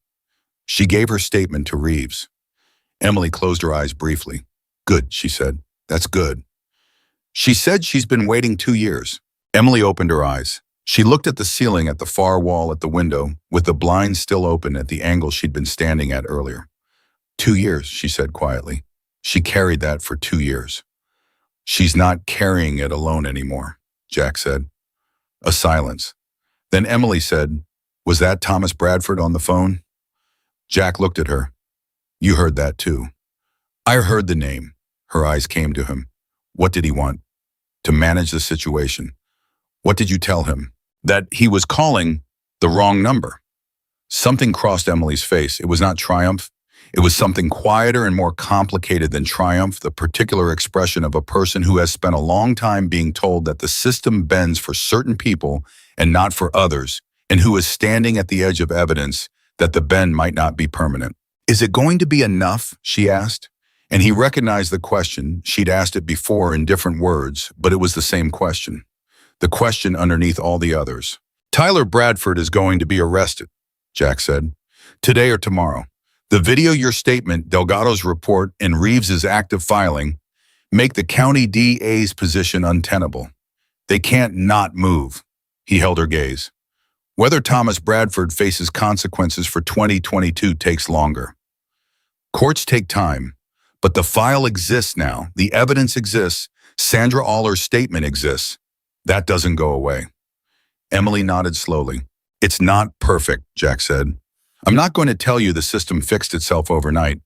She gave her statement to Reeves. Emily closed her eyes briefly. Good, she said. That's good. She said she's been waiting 2 years. Emily opened her eyes. She looked at the ceiling at the far wall at the window, with the blinds still open at the angle she'd been standing at earlier. 2 years, she said quietly. She carried that for 2 years. She's not carrying it alone anymore, Jack said. A silence. Then Emily said, Was that Thomas Bradford on the phone? Jack looked at her. You heard that too. I heard the name. Her eyes came to him. What did he want? To manage the situation. What did you tell him? That he was calling the wrong number. Something crossed Emily's face. It was not triumph. It was something quieter and more complicated than triumph, the particular expression of a person who has spent a long time being told that the system bends for certain people and not for others, and who is standing at the edge of evidence that the bend might not be permanent. Is it going to be enough? She asked. And he recognized the question. She'd asked it before in different words, but it was the same question. The question underneath all the others. Tyler Bradford is going to be arrested, Jack said. Today or tomorrow. The video, your statement, Delgado's report, and Reeves's active filing make the county DA's position untenable. They can't not move. He held her gaze. Whether Thomas Bradford faces consequences for 2022 takes longer. Courts take time, but the file exists now. The evidence exists. Sandra Aller's statement exists. That doesn't go away. Emily nodded slowly. It's not perfect, Jack said. I'm not going to tell you the system fixed itself overnight,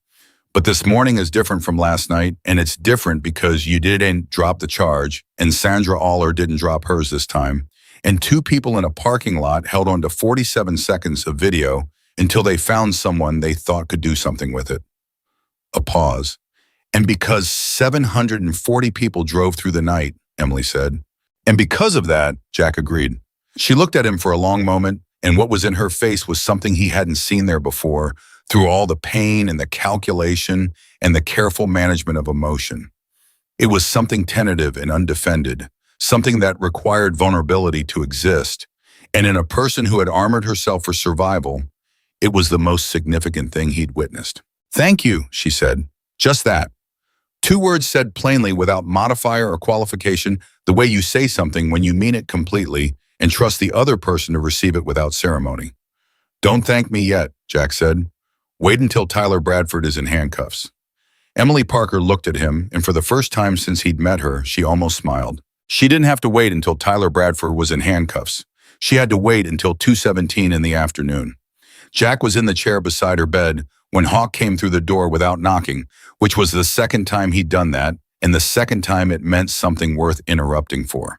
but this morning is different from last night, and it's different because you didn't drop the charge, and Sandra Aller didn't drop hers this time, and 2 people in a parking lot held on to 47 seconds of video until they found someone they thought could do something with it. A pause. And because 740 people drove through the night, Emily said. And because of that, Jack agreed. She looked at him for a long moment, and what was in her face was something he hadn't seen there before, through all the pain and the calculation and the careful management of emotion. It was something tentative and undefended, something that required vulnerability to exist. And in a person who had armored herself for survival, it was the most significant thing he'd witnessed. "Thank you," she said. Just that. Two words said plainly without modifier or qualification, the way you say something when you mean it completely and trust the other person to receive it without ceremony. "Don't thank me yet," Jack said. "Wait until Tyler Bradford is in handcuffs." Emily Parker looked at him, and for the first time since he'd met her, she almost smiled. She didn't have to wait until Tyler Bradford was in handcuffs. She had to wait until 2:17 in the afternoon. Jack was in the chair beside her bed when Hawk came through the door without knocking, which was the second time he'd done that, and the second time it meant something worth interrupting for.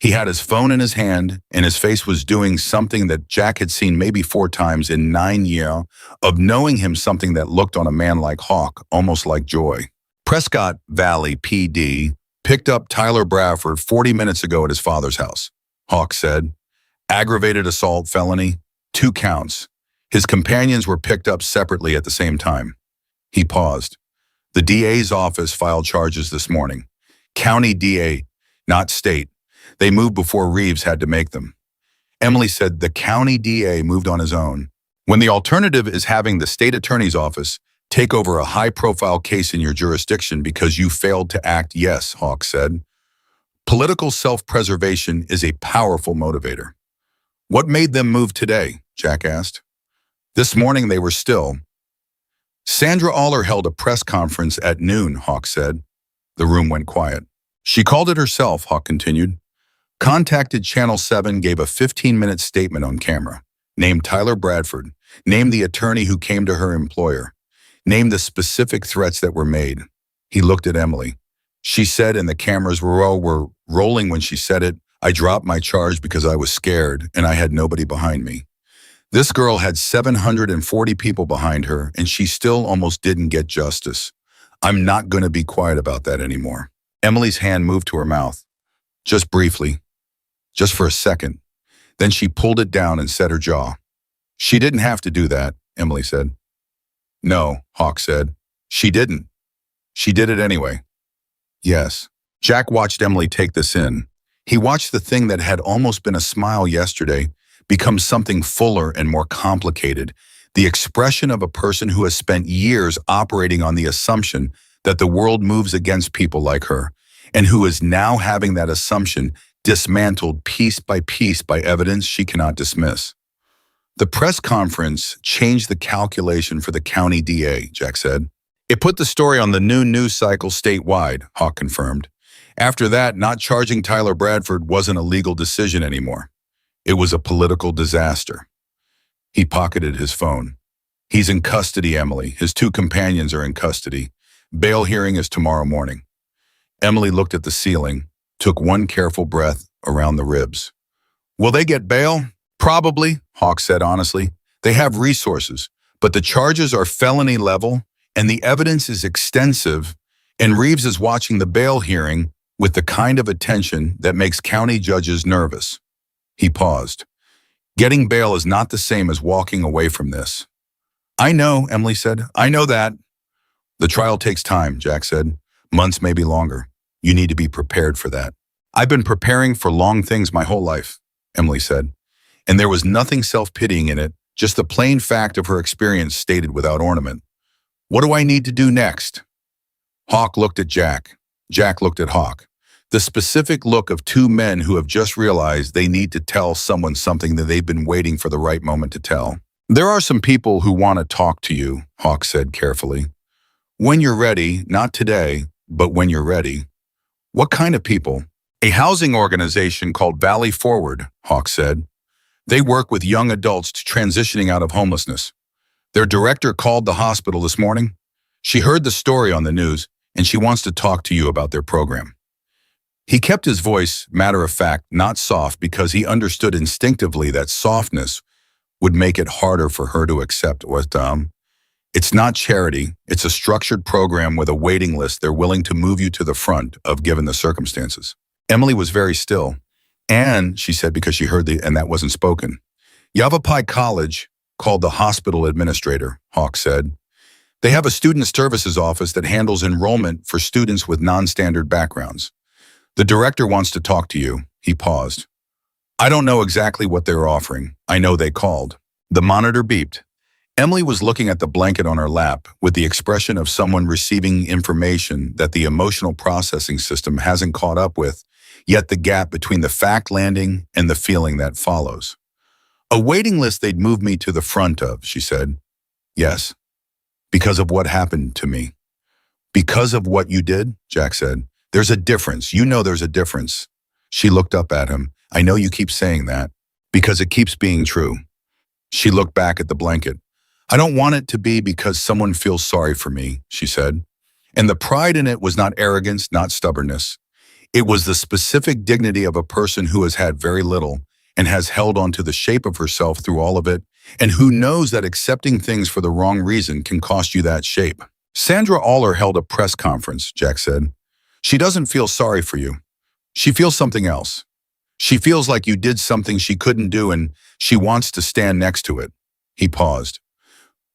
He had his phone in his hand, and his face was doing something that Jack had seen maybe 4 times in 9 years of knowing him, something that looked on a man like Hawk, almost like joy. Prescott Valley PD picked up Tyler Bradford 40 minutes ago at his father's house, Hawk said. Aggravated assault felony, 2 counts. His companions were picked up separately at the same time. He paused. The DA's office filed charges this morning. County DA, not state. They moved before Reeves had to make them. Emily said the county DA moved on his own. When the alternative is having the state attorney's office take over a high-profile case in your jurisdiction because you failed to act, yes, Hawk said. Political self-preservation is a powerful motivator. What made them move today? Jack asked. This morning they were still. Sandra Aller held a press conference at noon, Hawk said. The room went quiet. She called it herself, Hawk continued. Contacted Channel 7, gave a 15-minute statement on camera. Named Tyler Bradford. Named the attorney who came to her employer. Named the specific threats that were made. He looked at Emily. She said, and the cameras were rolling when she said it, I dropped my charge because I was scared and I had nobody behind me. This girl had 740 people behind her, and she still almost didn't get justice. I'm not going to be quiet about that anymore. Emily's hand moved to her mouth. Just briefly. Just for a second. Then she pulled it down and set her jaw. She didn't have to do that, Emily said. No, Hawk said. She didn't. She did it anyway. Yes. Jack watched Emily take this in. He watched the thing that had almost been a smile yesterday become something fuller and more complicated, the expression of a person who has spent years operating on the assumption that the world moves against people like her, and who is now having that assumption dismantled piece by evidence she cannot dismiss. The press conference changed the calculation for the county DA, Jack said. It put the story on the new news cycle statewide, Hawk confirmed. After that, not charging Tyler Bradford wasn't a legal decision anymore. It was a political disaster. He pocketed his phone. He's in custody, Emily. His 2 companions are in custody. Bail hearing is tomorrow morning. Emily looked at the ceiling, took one careful breath around the ribs. Will they get bail? Probably, Hawk said honestly. They have resources, but the charges are felony level and the evidence is extensive, and Reeves is watching the bail hearing with the kind of attention that makes county judges nervous. He paused. Getting bail is not the same as walking away from this. I know, Emily said. I know that. The trial takes time, Jack said. Months, maybe longer. You need to be prepared for that. I've been preparing for long things my whole life, Emily said. And there was nothing self-pitying in it, just the plain fact of her experience stated without ornament. What do I need to do next? Hawk looked at Jack. Jack looked at Hawk. The specific look of 2 men who have just realized they need to tell someone something that they've been waiting for the right moment to tell. There are some people who want to talk to you, Hawk said carefully. When you're ready, not today, but when you're ready. What kind of people? A housing organization called Valley Forward, Hawk said. They work with young adults transitioning out of homelessness. Their director called the hospital this morning. She heard the story on the news, and she wants to talk to you about their program. He kept his voice matter-of-fact, not soft, because he understood instinctively that softness would make it harder for her to accept what It's not charity. It's a structured program with a waiting list they're willing to move you to the front of given the circumstances. Emily was very still. And, she said because she heard and that wasn't spoken. Yavapai College called the hospital administrator, Hawk said. They have a student services office that handles enrollment for students with non-standard backgrounds. The director wants to talk to you. He paused. I don't know exactly what they're offering. I know they called. The monitor beeped. Emily was looking at the blanket on her lap with the expression of someone receiving information that the emotional processing system hasn't caught up with, yet the gap between the fact landing and the feeling that follows. A waiting list they'd moved me to the front of, she said. Yes, because of what happened to me. Because of what you did, Jack said. There's a difference. You know there's a difference. She looked up at him. I know you keep saying that, because it keeps being true. She looked back at the blanket. I don't want it to be because someone feels sorry for me, she said. And the pride in it was not arrogance, not stubbornness. It was the specific dignity of a person who has had very little and has held on to the shape of herself through all of it, and who knows that accepting things for the wrong reason can cost you that shape. Sandra Aller held a press conference, Jack said. She doesn't feel sorry for you. She feels something else. She feels like you did something she couldn't do and she wants to stand next to it. He paused.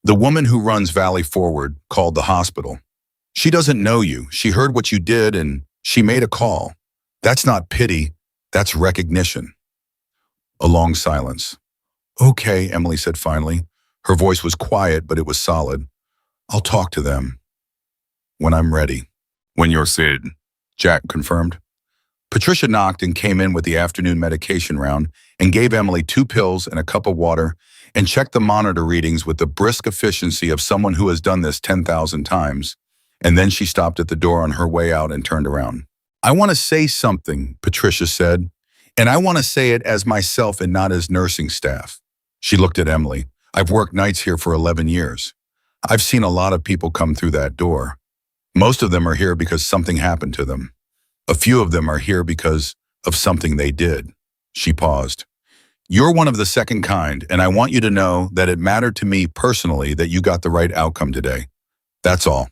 The woman who runs Valley Forward called the hospital. She doesn't know you. She heard what you did and she made a call. That's not pity. That's recognition. A long silence. Okay, Emily said finally. Her voice was quiet, but it was solid. I'll talk to them. When I'm ready. When you're Sid, Jack confirmed. Patricia knocked and came in with the afternoon medication round and gave Emily 2 pills and a cup of water and checked the monitor readings with the brisk efficiency of someone who has done this 10,000 times. And then she stopped at the door on her way out and turned around. I want to say something, Patricia said, and I want to say it as myself and not as nursing staff. She looked at Emily. I've worked nights here for 11 years. I've seen a lot of people come through that door. Most of them are here because something happened to them. A few of them are here because of something they did. She paused. You're one of the second kind, and I want you to know that it mattered to me personally that you got the right outcome today. That's all.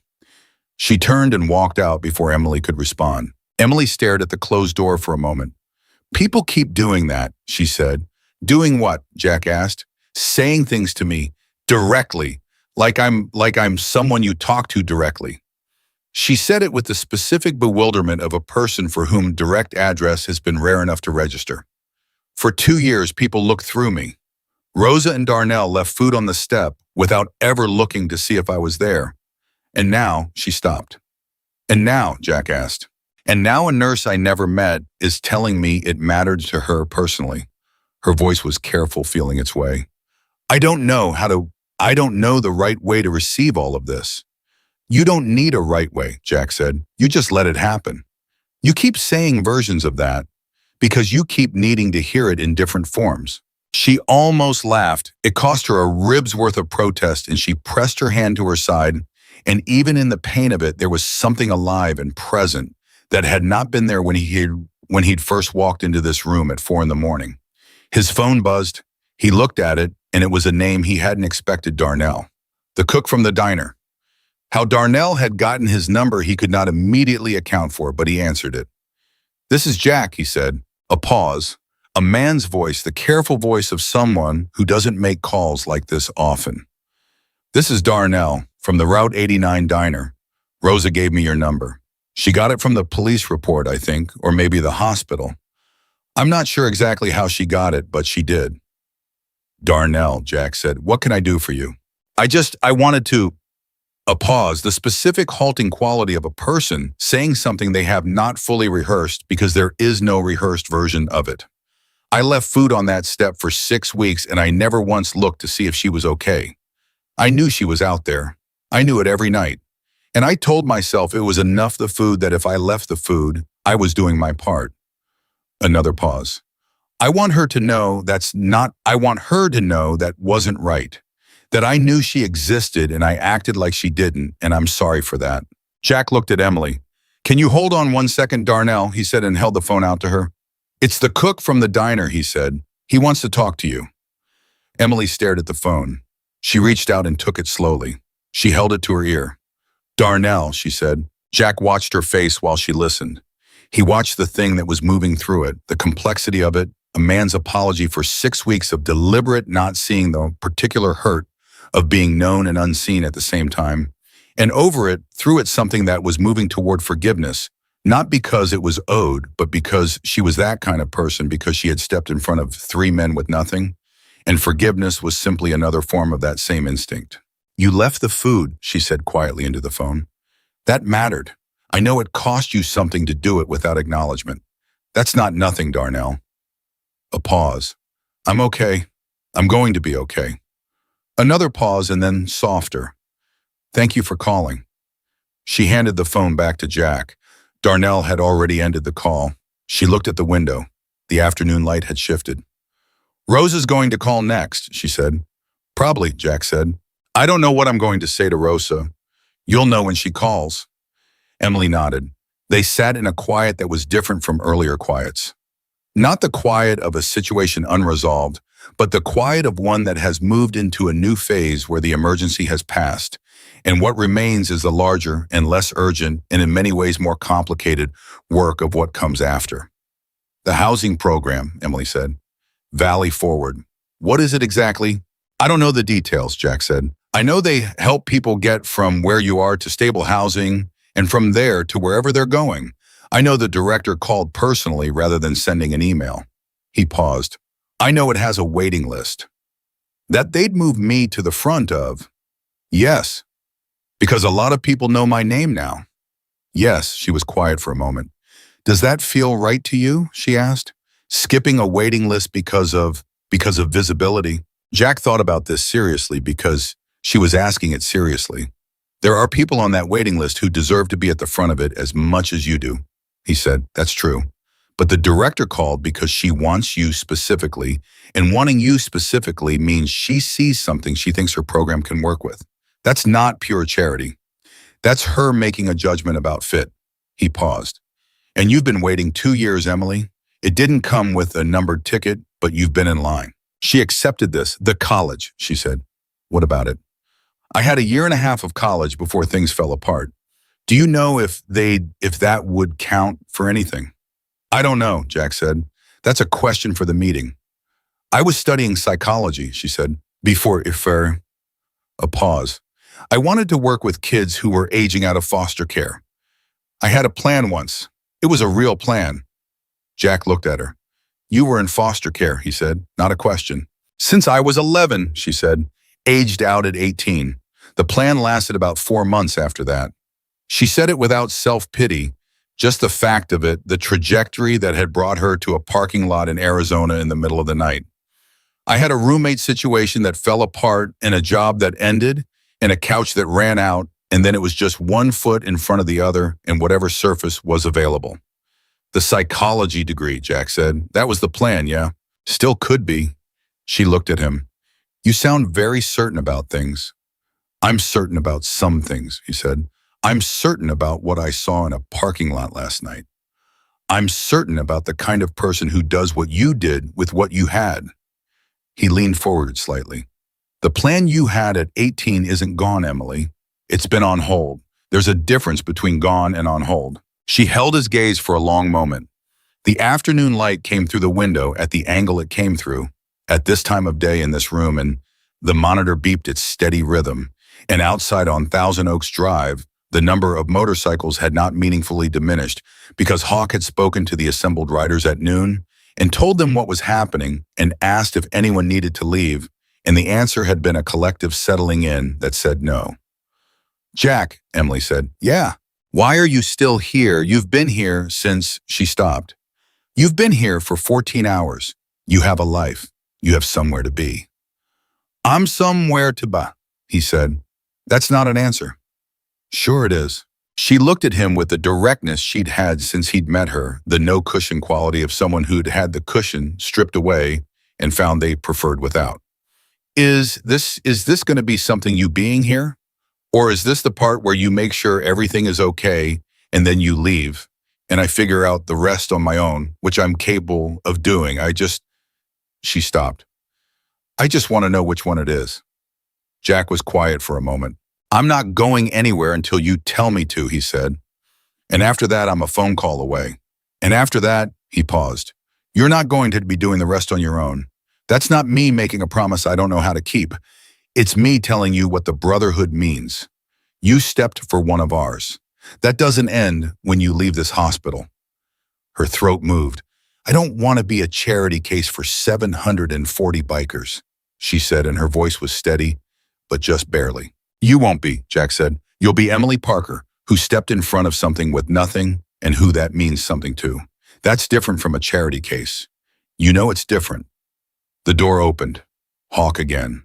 She turned and walked out before Emily could respond. Emily stared at the closed door for a moment. People keep doing that, she said. Doing what? Jack asked. Saying things to me directly, like I'm someone you talk to directly. She said it with the specific bewilderment of a person for whom direct address has been rare enough to register. For 2 years, people looked through me. Rosa and Darnell left food on the step without ever looking to see if I was there. And now, she stopped. And now, Jack asked. And now a nurse I never met is telling me it mattered to her personally. Her voice was careful, feeling its way. I don't know the right way to receive all of this. You don't need a right way, Jack said. You just let it happen. You keep saying versions of that because you keep needing to hear it in different forms. She almost laughed. It cost her a rib's worth of protest, and she pressed her hand to her side, and even in the pain of it, there was something alive and present that had not been there when he'd first walked into this room at 4 a.m. His phone buzzed. He looked at it, and it was a name he hadn't expected. Darnell, the cook from the diner. How Darnell had gotten his number he could not immediately account for, but he answered it. This is Jack, he said. A pause. A man's voice, the careful voice of someone who doesn't make calls like this often. This is Darnell from the Route 89 diner. Rosa gave me your number. She got it from the police report, I think, or maybe the hospital. I'm not sure exactly how she got it, but she did. Darnell, Jack said, what can I do for you? I wanted to... A pause, the specific halting quality of a person saying something they have not fully rehearsed because there is no rehearsed version of it. I left food on that step for 6 weeks and I never once looked to see if she was okay. I knew she was out there. I knew it every night. And I told myself it was enough the food that if I left the food, I was doing my part. Another pause. I want her to know that wasn't right. That I knew she existed and I acted like she didn't, and I'm sorry for that. Jack looked at Emily. Can you hold on 1 second, Darnell, he said, and held the phone out to her. It's the cook from the diner, he said. He wants to talk to you. Emily stared at the phone. She reached out and took it slowly. She held it to her ear. Darnell, she said. Jack watched her face while she listened. He watched the thing that was moving through it, the complexity of it, a man's apology for 6 weeks of deliberate not seeing the particular hurt of being known and unseen at the same time. And over it, through it, something that was moving toward forgiveness, not because it was owed, but because she was that kind of person, because she had stepped in front of 3 men with nothing. And forgiveness was simply another form of that same instinct. You left the food, she said quietly into the phone. That mattered. I know it cost you something to do it without acknowledgement. That's not nothing, Darnell. A pause. I'm okay. I'm going to be okay. Another pause and then softer. Thank you for calling. She handed the phone back to Jack. Darnell had already ended the call. She looked at the window. The afternoon light had shifted. Rosa's going to call next, she said. Probably, Jack said. I don't know what I'm going to say to Rosa. You'll know when she calls. Emily nodded. They sat in a quiet that was different from earlier quiets. Not the quiet of a situation unresolved, but the quiet of one that has moved into a new phase where the emergency has passed, and what remains is the larger and less urgent and in many ways more complicated work of what comes after. The housing program, Emily said. Valley Forward. What is it exactly? I don't know the details, Jack said. I know they help people get from where you are to stable housing and from there to wherever they're going. I know the director called personally rather than sending an email. He paused. I know it has a waiting list. That they'd move me to the front of? Yes, because a lot of people know my name now. Yes, she was quiet for a moment. Does that feel right to you? She asked. Skipping a waiting list because of visibility. Jack thought about this seriously because she was asking it seriously. There are people on that waiting list who deserve to be at the front of it as much as you do, he said. That's true. But the director called because she wants you specifically, and wanting you specifically means she sees something she thinks her program can work with. That's not pure charity. That's her making a judgment about fit. He paused. And you've been waiting 2 years, Emily. It didn't come with a numbered ticket, but you've been in line. She accepted this. The college, she said. What about it? I had a year and a half of college before things fell apart. Do you know if that would count for anything? I don't know, Jack said. That's a question for the meeting. I was studying psychology, she said, before a pause. I wanted to work with kids who were aging out of foster care. I had a plan once. It was a real plan. Jack looked at her. You were in foster care, he said, not a question. Since I was 11, she said, aged out at 18. The plan lasted about 4 months after that. She said it without self-pity, just the fact of it, the trajectory that had brought her to a parking lot in Arizona in the middle of the night. I had a roommate situation that fell apart and a job that ended and a couch that ran out, and then it was just one foot in front of the other and whatever surface was available. The psychology degree, Jack said. That was the plan, yeah? Still could be. She looked at him. You sound very certain about things. I'm certain about some things, he said. I'm certain about what I saw in a parking lot last night. I'm certain about the kind of person who does what you did with what you had. He leaned forward slightly. The plan you had at 18 isn't gone, Emily. It's been on hold. There's a difference between gone and on hold. She held his gaze for a long moment. The afternoon light came through the window at the angle it came through, at this time of day in this room, and the monitor beeped its steady rhythm. And outside on Thousand Oaks Drive, the number of motorcycles had not meaningfully diminished because Hawk had spoken to the assembled riders at noon and told them what was happening and asked if anyone needed to leave, and the answer had been a collective settling in that said no. Jack, Emily said, yeah. Why are you still here? You've been here since she stopped. You've been here for 14 hours. You have a life. You have somewhere to be. I'm somewhere to be, he said. That's not an answer. Sure it is. She looked at him with the directness she'd had since he'd met her, the no-cushion quality of someone who'd had the cushion stripped away and found they preferred without. Is this going to be something you being here? Or is this the part where you make sure everything is okay and then you leave and I figure out the rest on my own, which I'm capable of doing? She stopped. I just want to know which one it is. Jack was quiet for a moment. I'm not going anywhere until you tell me to, he said. And after that, I'm a phone call away. And after that, he paused. You're not going to be doing the rest on your own. That's not me making a promise I don't know how to keep. It's me telling you what the brotherhood means. You stepped for one of ours. That doesn't end when you leave this hospital. Her throat moved. I don't want to be a charity case for 740 bikers, she said, and her voice was steady, but just barely. You won't be, Jack said. You'll be Emily Parker, who stepped in front of something with nothing and who that means something to. That's different from a charity case. You know it's different. The door opened. Hawk again.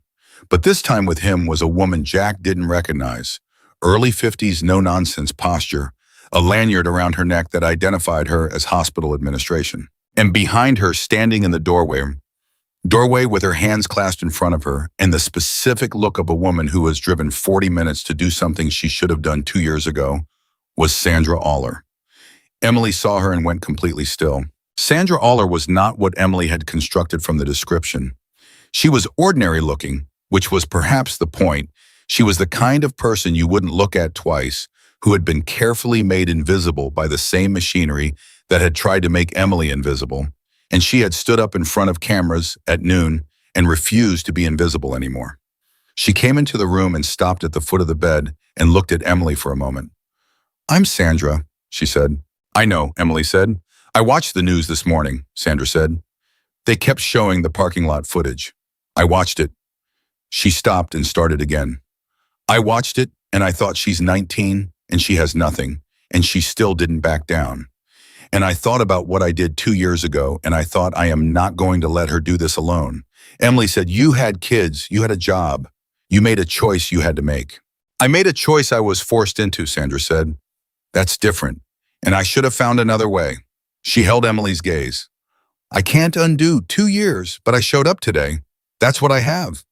But this time with him was a woman Jack didn't recognize. Early 50s no-nonsense posture, a lanyard around her neck that identified her as hospital administration. And behind her, standing in the doorway with her hands clasped in front of her, and the specific look of a woman who has driven 40 minutes to do something she should have done 2 years ago, was Sandra Aller. Emily saw her and went completely still. Sandra Aller was not what Emily had constructed from the description. She was ordinary looking, which was perhaps the point. She was the kind of person you wouldn't look at twice, who had been carefully made invisible by the same machinery that had tried to make Emily invisible, and she had stood up in front of cameras at noon and refused to be invisible anymore. She came into the room and stopped at the foot of the bed and looked at Emily for a moment. I'm Sandra, she said. I know, Emily said. I watched the news this morning, Sandra said. They kept showing the parking lot footage. I watched it. She stopped and started again. I watched it and I thought she's 19 and she has nothing, and she still didn't back down. And I thought about what I did 2 years ago, and I thought I am not going to let her do this alone. Emily said, you had kids, you had a job. You made a choice you had to make. I made a choice I was forced into, Sandra said. That's different, and I should have found another way. She held Emily's gaze. I can't undo 2 years, but I showed up today. That's what I have.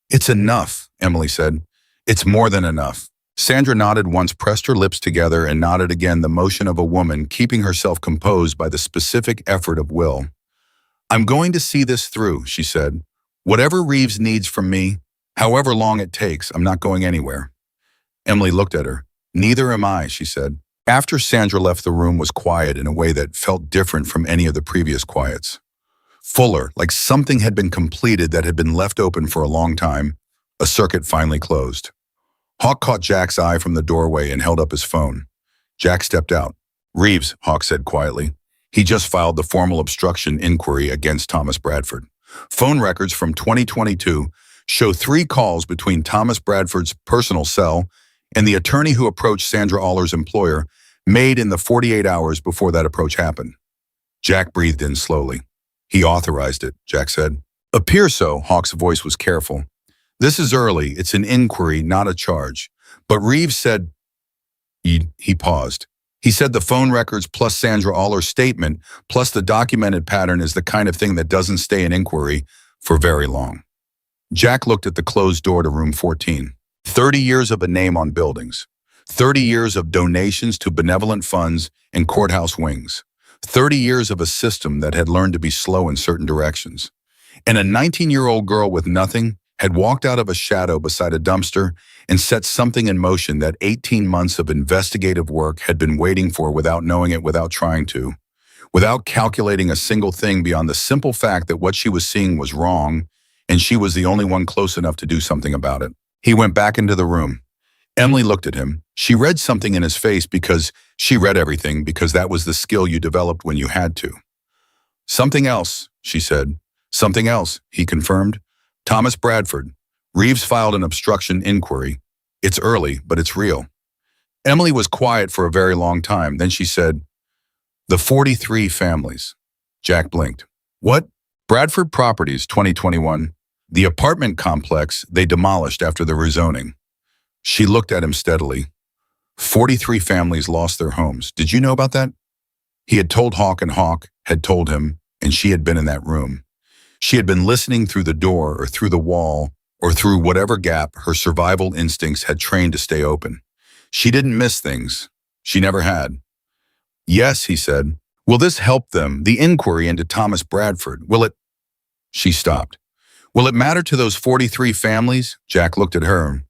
It's enough, Emily said. It's more than enough. Sandra nodded once, pressed her lips together, and nodded again, the motion of a woman keeping herself composed by the specific effort of will. I'm going to see this through, she said. Whatever Reeves needs from me, however long it takes, I'm not going anywhere. Emily looked at her. Neither am I, she said. After Sandra left, the room was quiet in a way that felt different from any of the previous quiets. Fuller, like something had been completed that had been left open for a long time. A circuit finally closed. Hawk caught Jack's eye from the doorway and held up his phone. Jack stepped out. Reeves, Hawk said quietly. He just filed the formal obstruction inquiry against Thomas Bradford. Phone records from 2022 show 3 calls between Thomas Bradford's personal cell and the attorney who approached Sandra Aller's employer, made in the 48 hours before that approach happened. Jack breathed in slowly. He authorized it, Jack said. Appears so, Hawk's voice was careful. This is early. It's an inquiry, not a charge. But Reeves said, he paused. He said the phone records plus Sandra Aller's statement plus the documented pattern is the kind of thing that doesn't stay in inquiry for very long. Jack looked at the closed door to room 14. 30 years of a name on buildings. 30 years of donations to benevolent funds and courthouse wings. 30 years of a system that had learned to be slow in certain directions. And a 19-year-old girl with nothing had walked out of a shadow beside a dumpster and set something in motion that 18 months of investigative work had been waiting for without knowing it, without trying to, without calculating a single thing beyond the simple fact that what she was seeing was wrong, and she was the only one close enough to do something about it. He went back into the room. Emily looked at him. She read something in his face because she read everything, because that was the skill you developed when you had to. Something else, she said. Something else, he confirmed. Thomas Bradford. Reeves filed an obstruction inquiry. It's early, but it's real. Emily was quiet for a very long time. Then she said, the 43 families. Jack blinked. What? Bradford Properties, 2021. The apartment complex they demolished after the rezoning. She looked at him steadily. 43 families lost their homes. Did you know about that? He had told Hawk, and Hawk had told him, and she had been in that room. She had been listening through the door or through the wall or through whatever gap her survival instincts had trained to stay open. She didn't miss things. She never had. Yes, he said. Will this help them, the inquiry into Thomas Bradford? Will it? She stopped. Will it matter to those 43 families? Jack looked at her.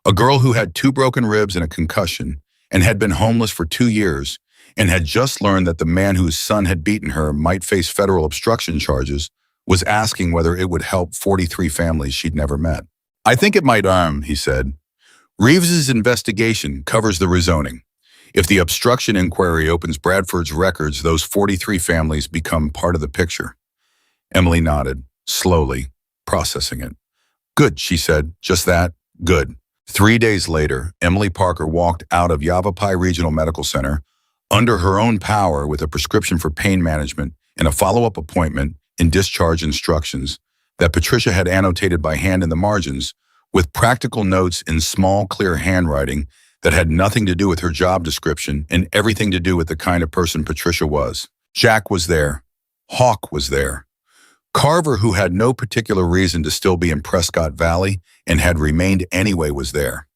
A girl who had 2 broken ribs and a concussion and had been homeless for 2 years and had just learned that the man whose son had beaten her might face federal obstruction charges was asking whether it would help 43 families she'd never met. I think it might, he said. Reeves's investigation covers the rezoning. If the obstruction inquiry opens Bradford's records, those 43 families become part of the picture. Emily nodded, slowly, processing it. Good, she said. Just that. Good. 3 days later, Emily Parker walked out of Yavapai Regional Medical Center under her own power with a prescription for pain management and a follow-up appointment and discharge instructions that Patricia had annotated by hand in the margins with practical notes in small, clear handwriting that had nothing to do with her job description and everything to do with the kind of person Patricia was. Jack was there. Hawk was there. Carver, who had no particular reason to still be in Prescott Valley and had remained anyway, was there.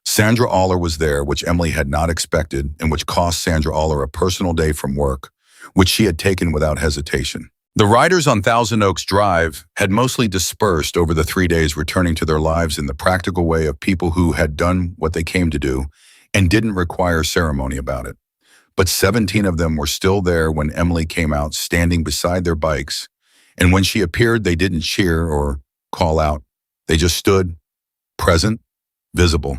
Sandra Aller was there, which Emily had not expected and which cost Sandra Aller a personal day from work, which she had taken without hesitation. The riders on Thousand Oaks Drive had mostly dispersed over the 3 days, returning to their lives in the practical way of people who had done what they came to do and didn't require ceremony about it. But 17 of them were still there when Emily came out, standing beside their bikes, and when she appeared, they didn't cheer or call out. They just stood, present, visible.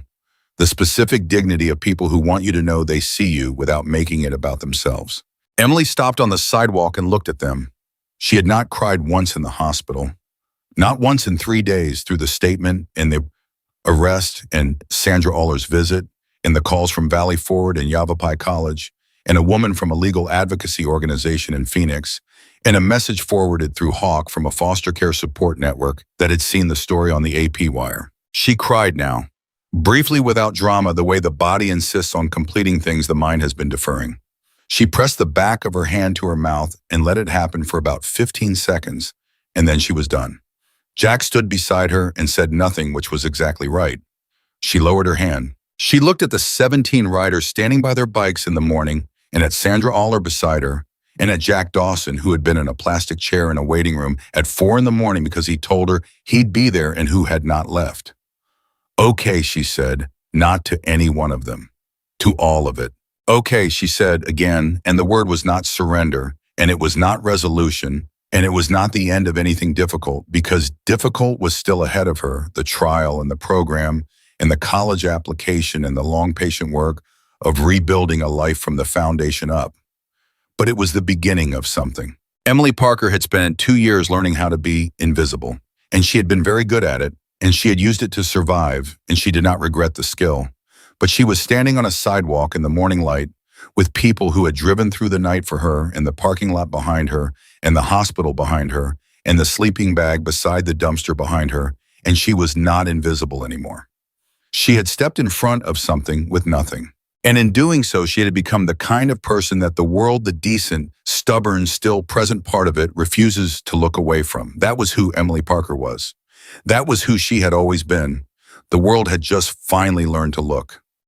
The specific dignity of people who want you to know they see you without making it about themselves. Emily stopped on the sidewalk and looked at them. She had not cried once in the hospital, not once in 3 days through the statement and the arrest and Sandra Aller's visit and the calls from Valley Forward and Yavapai College and a woman from a legal advocacy organization in Phoenix and a message forwarded through Hawk from a foster care support network that had seen the story on the AP wire. She cried now, briefly without drama, the way the body insists on completing things the mind has been deferring. She pressed the back of her hand to her mouth and let it happen for about 15 seconds, and then she was done. Jack stood beside her and said nothing, which was exactly right. She lowered her hand. She looked at the 17 riders standing by their bikes in the morning and at Sandra Aller beside her and at Jack Dawson, who had been in a plastic chair in a waiting room at 4 a.m. because he told her he'd be there and who had not left. Okay, she said, not to any one of them, to all of it. Okay, she said again, and the word was not surrender, and it was not resolution, and it was not the end of anything difficult, because difficult was still ahead of her, the trial and the program and the college application and the long patient work of rebuilding a life from the foundation up. But it was the beginning of something. Emily Parker had spent 2 years learning how to be invisible, and she had been very good at it, and she had used it to survive, and she did not regret the skill. But she was standing on a sidewalk in the morning light with people who had driven through the night for her, and the parking lot behind her, and the hospital behind her, and the sleeping bag beside the dumpster behind her, and she was not invisible anymore. She had stepped in front of something with nothing. And in doing so, she had become the kind of person that the world, the decent, stubborn, still present part of it, refuses to look away from. That was who Emily Parker was. That was who she had always been. The world had just finally learned to look.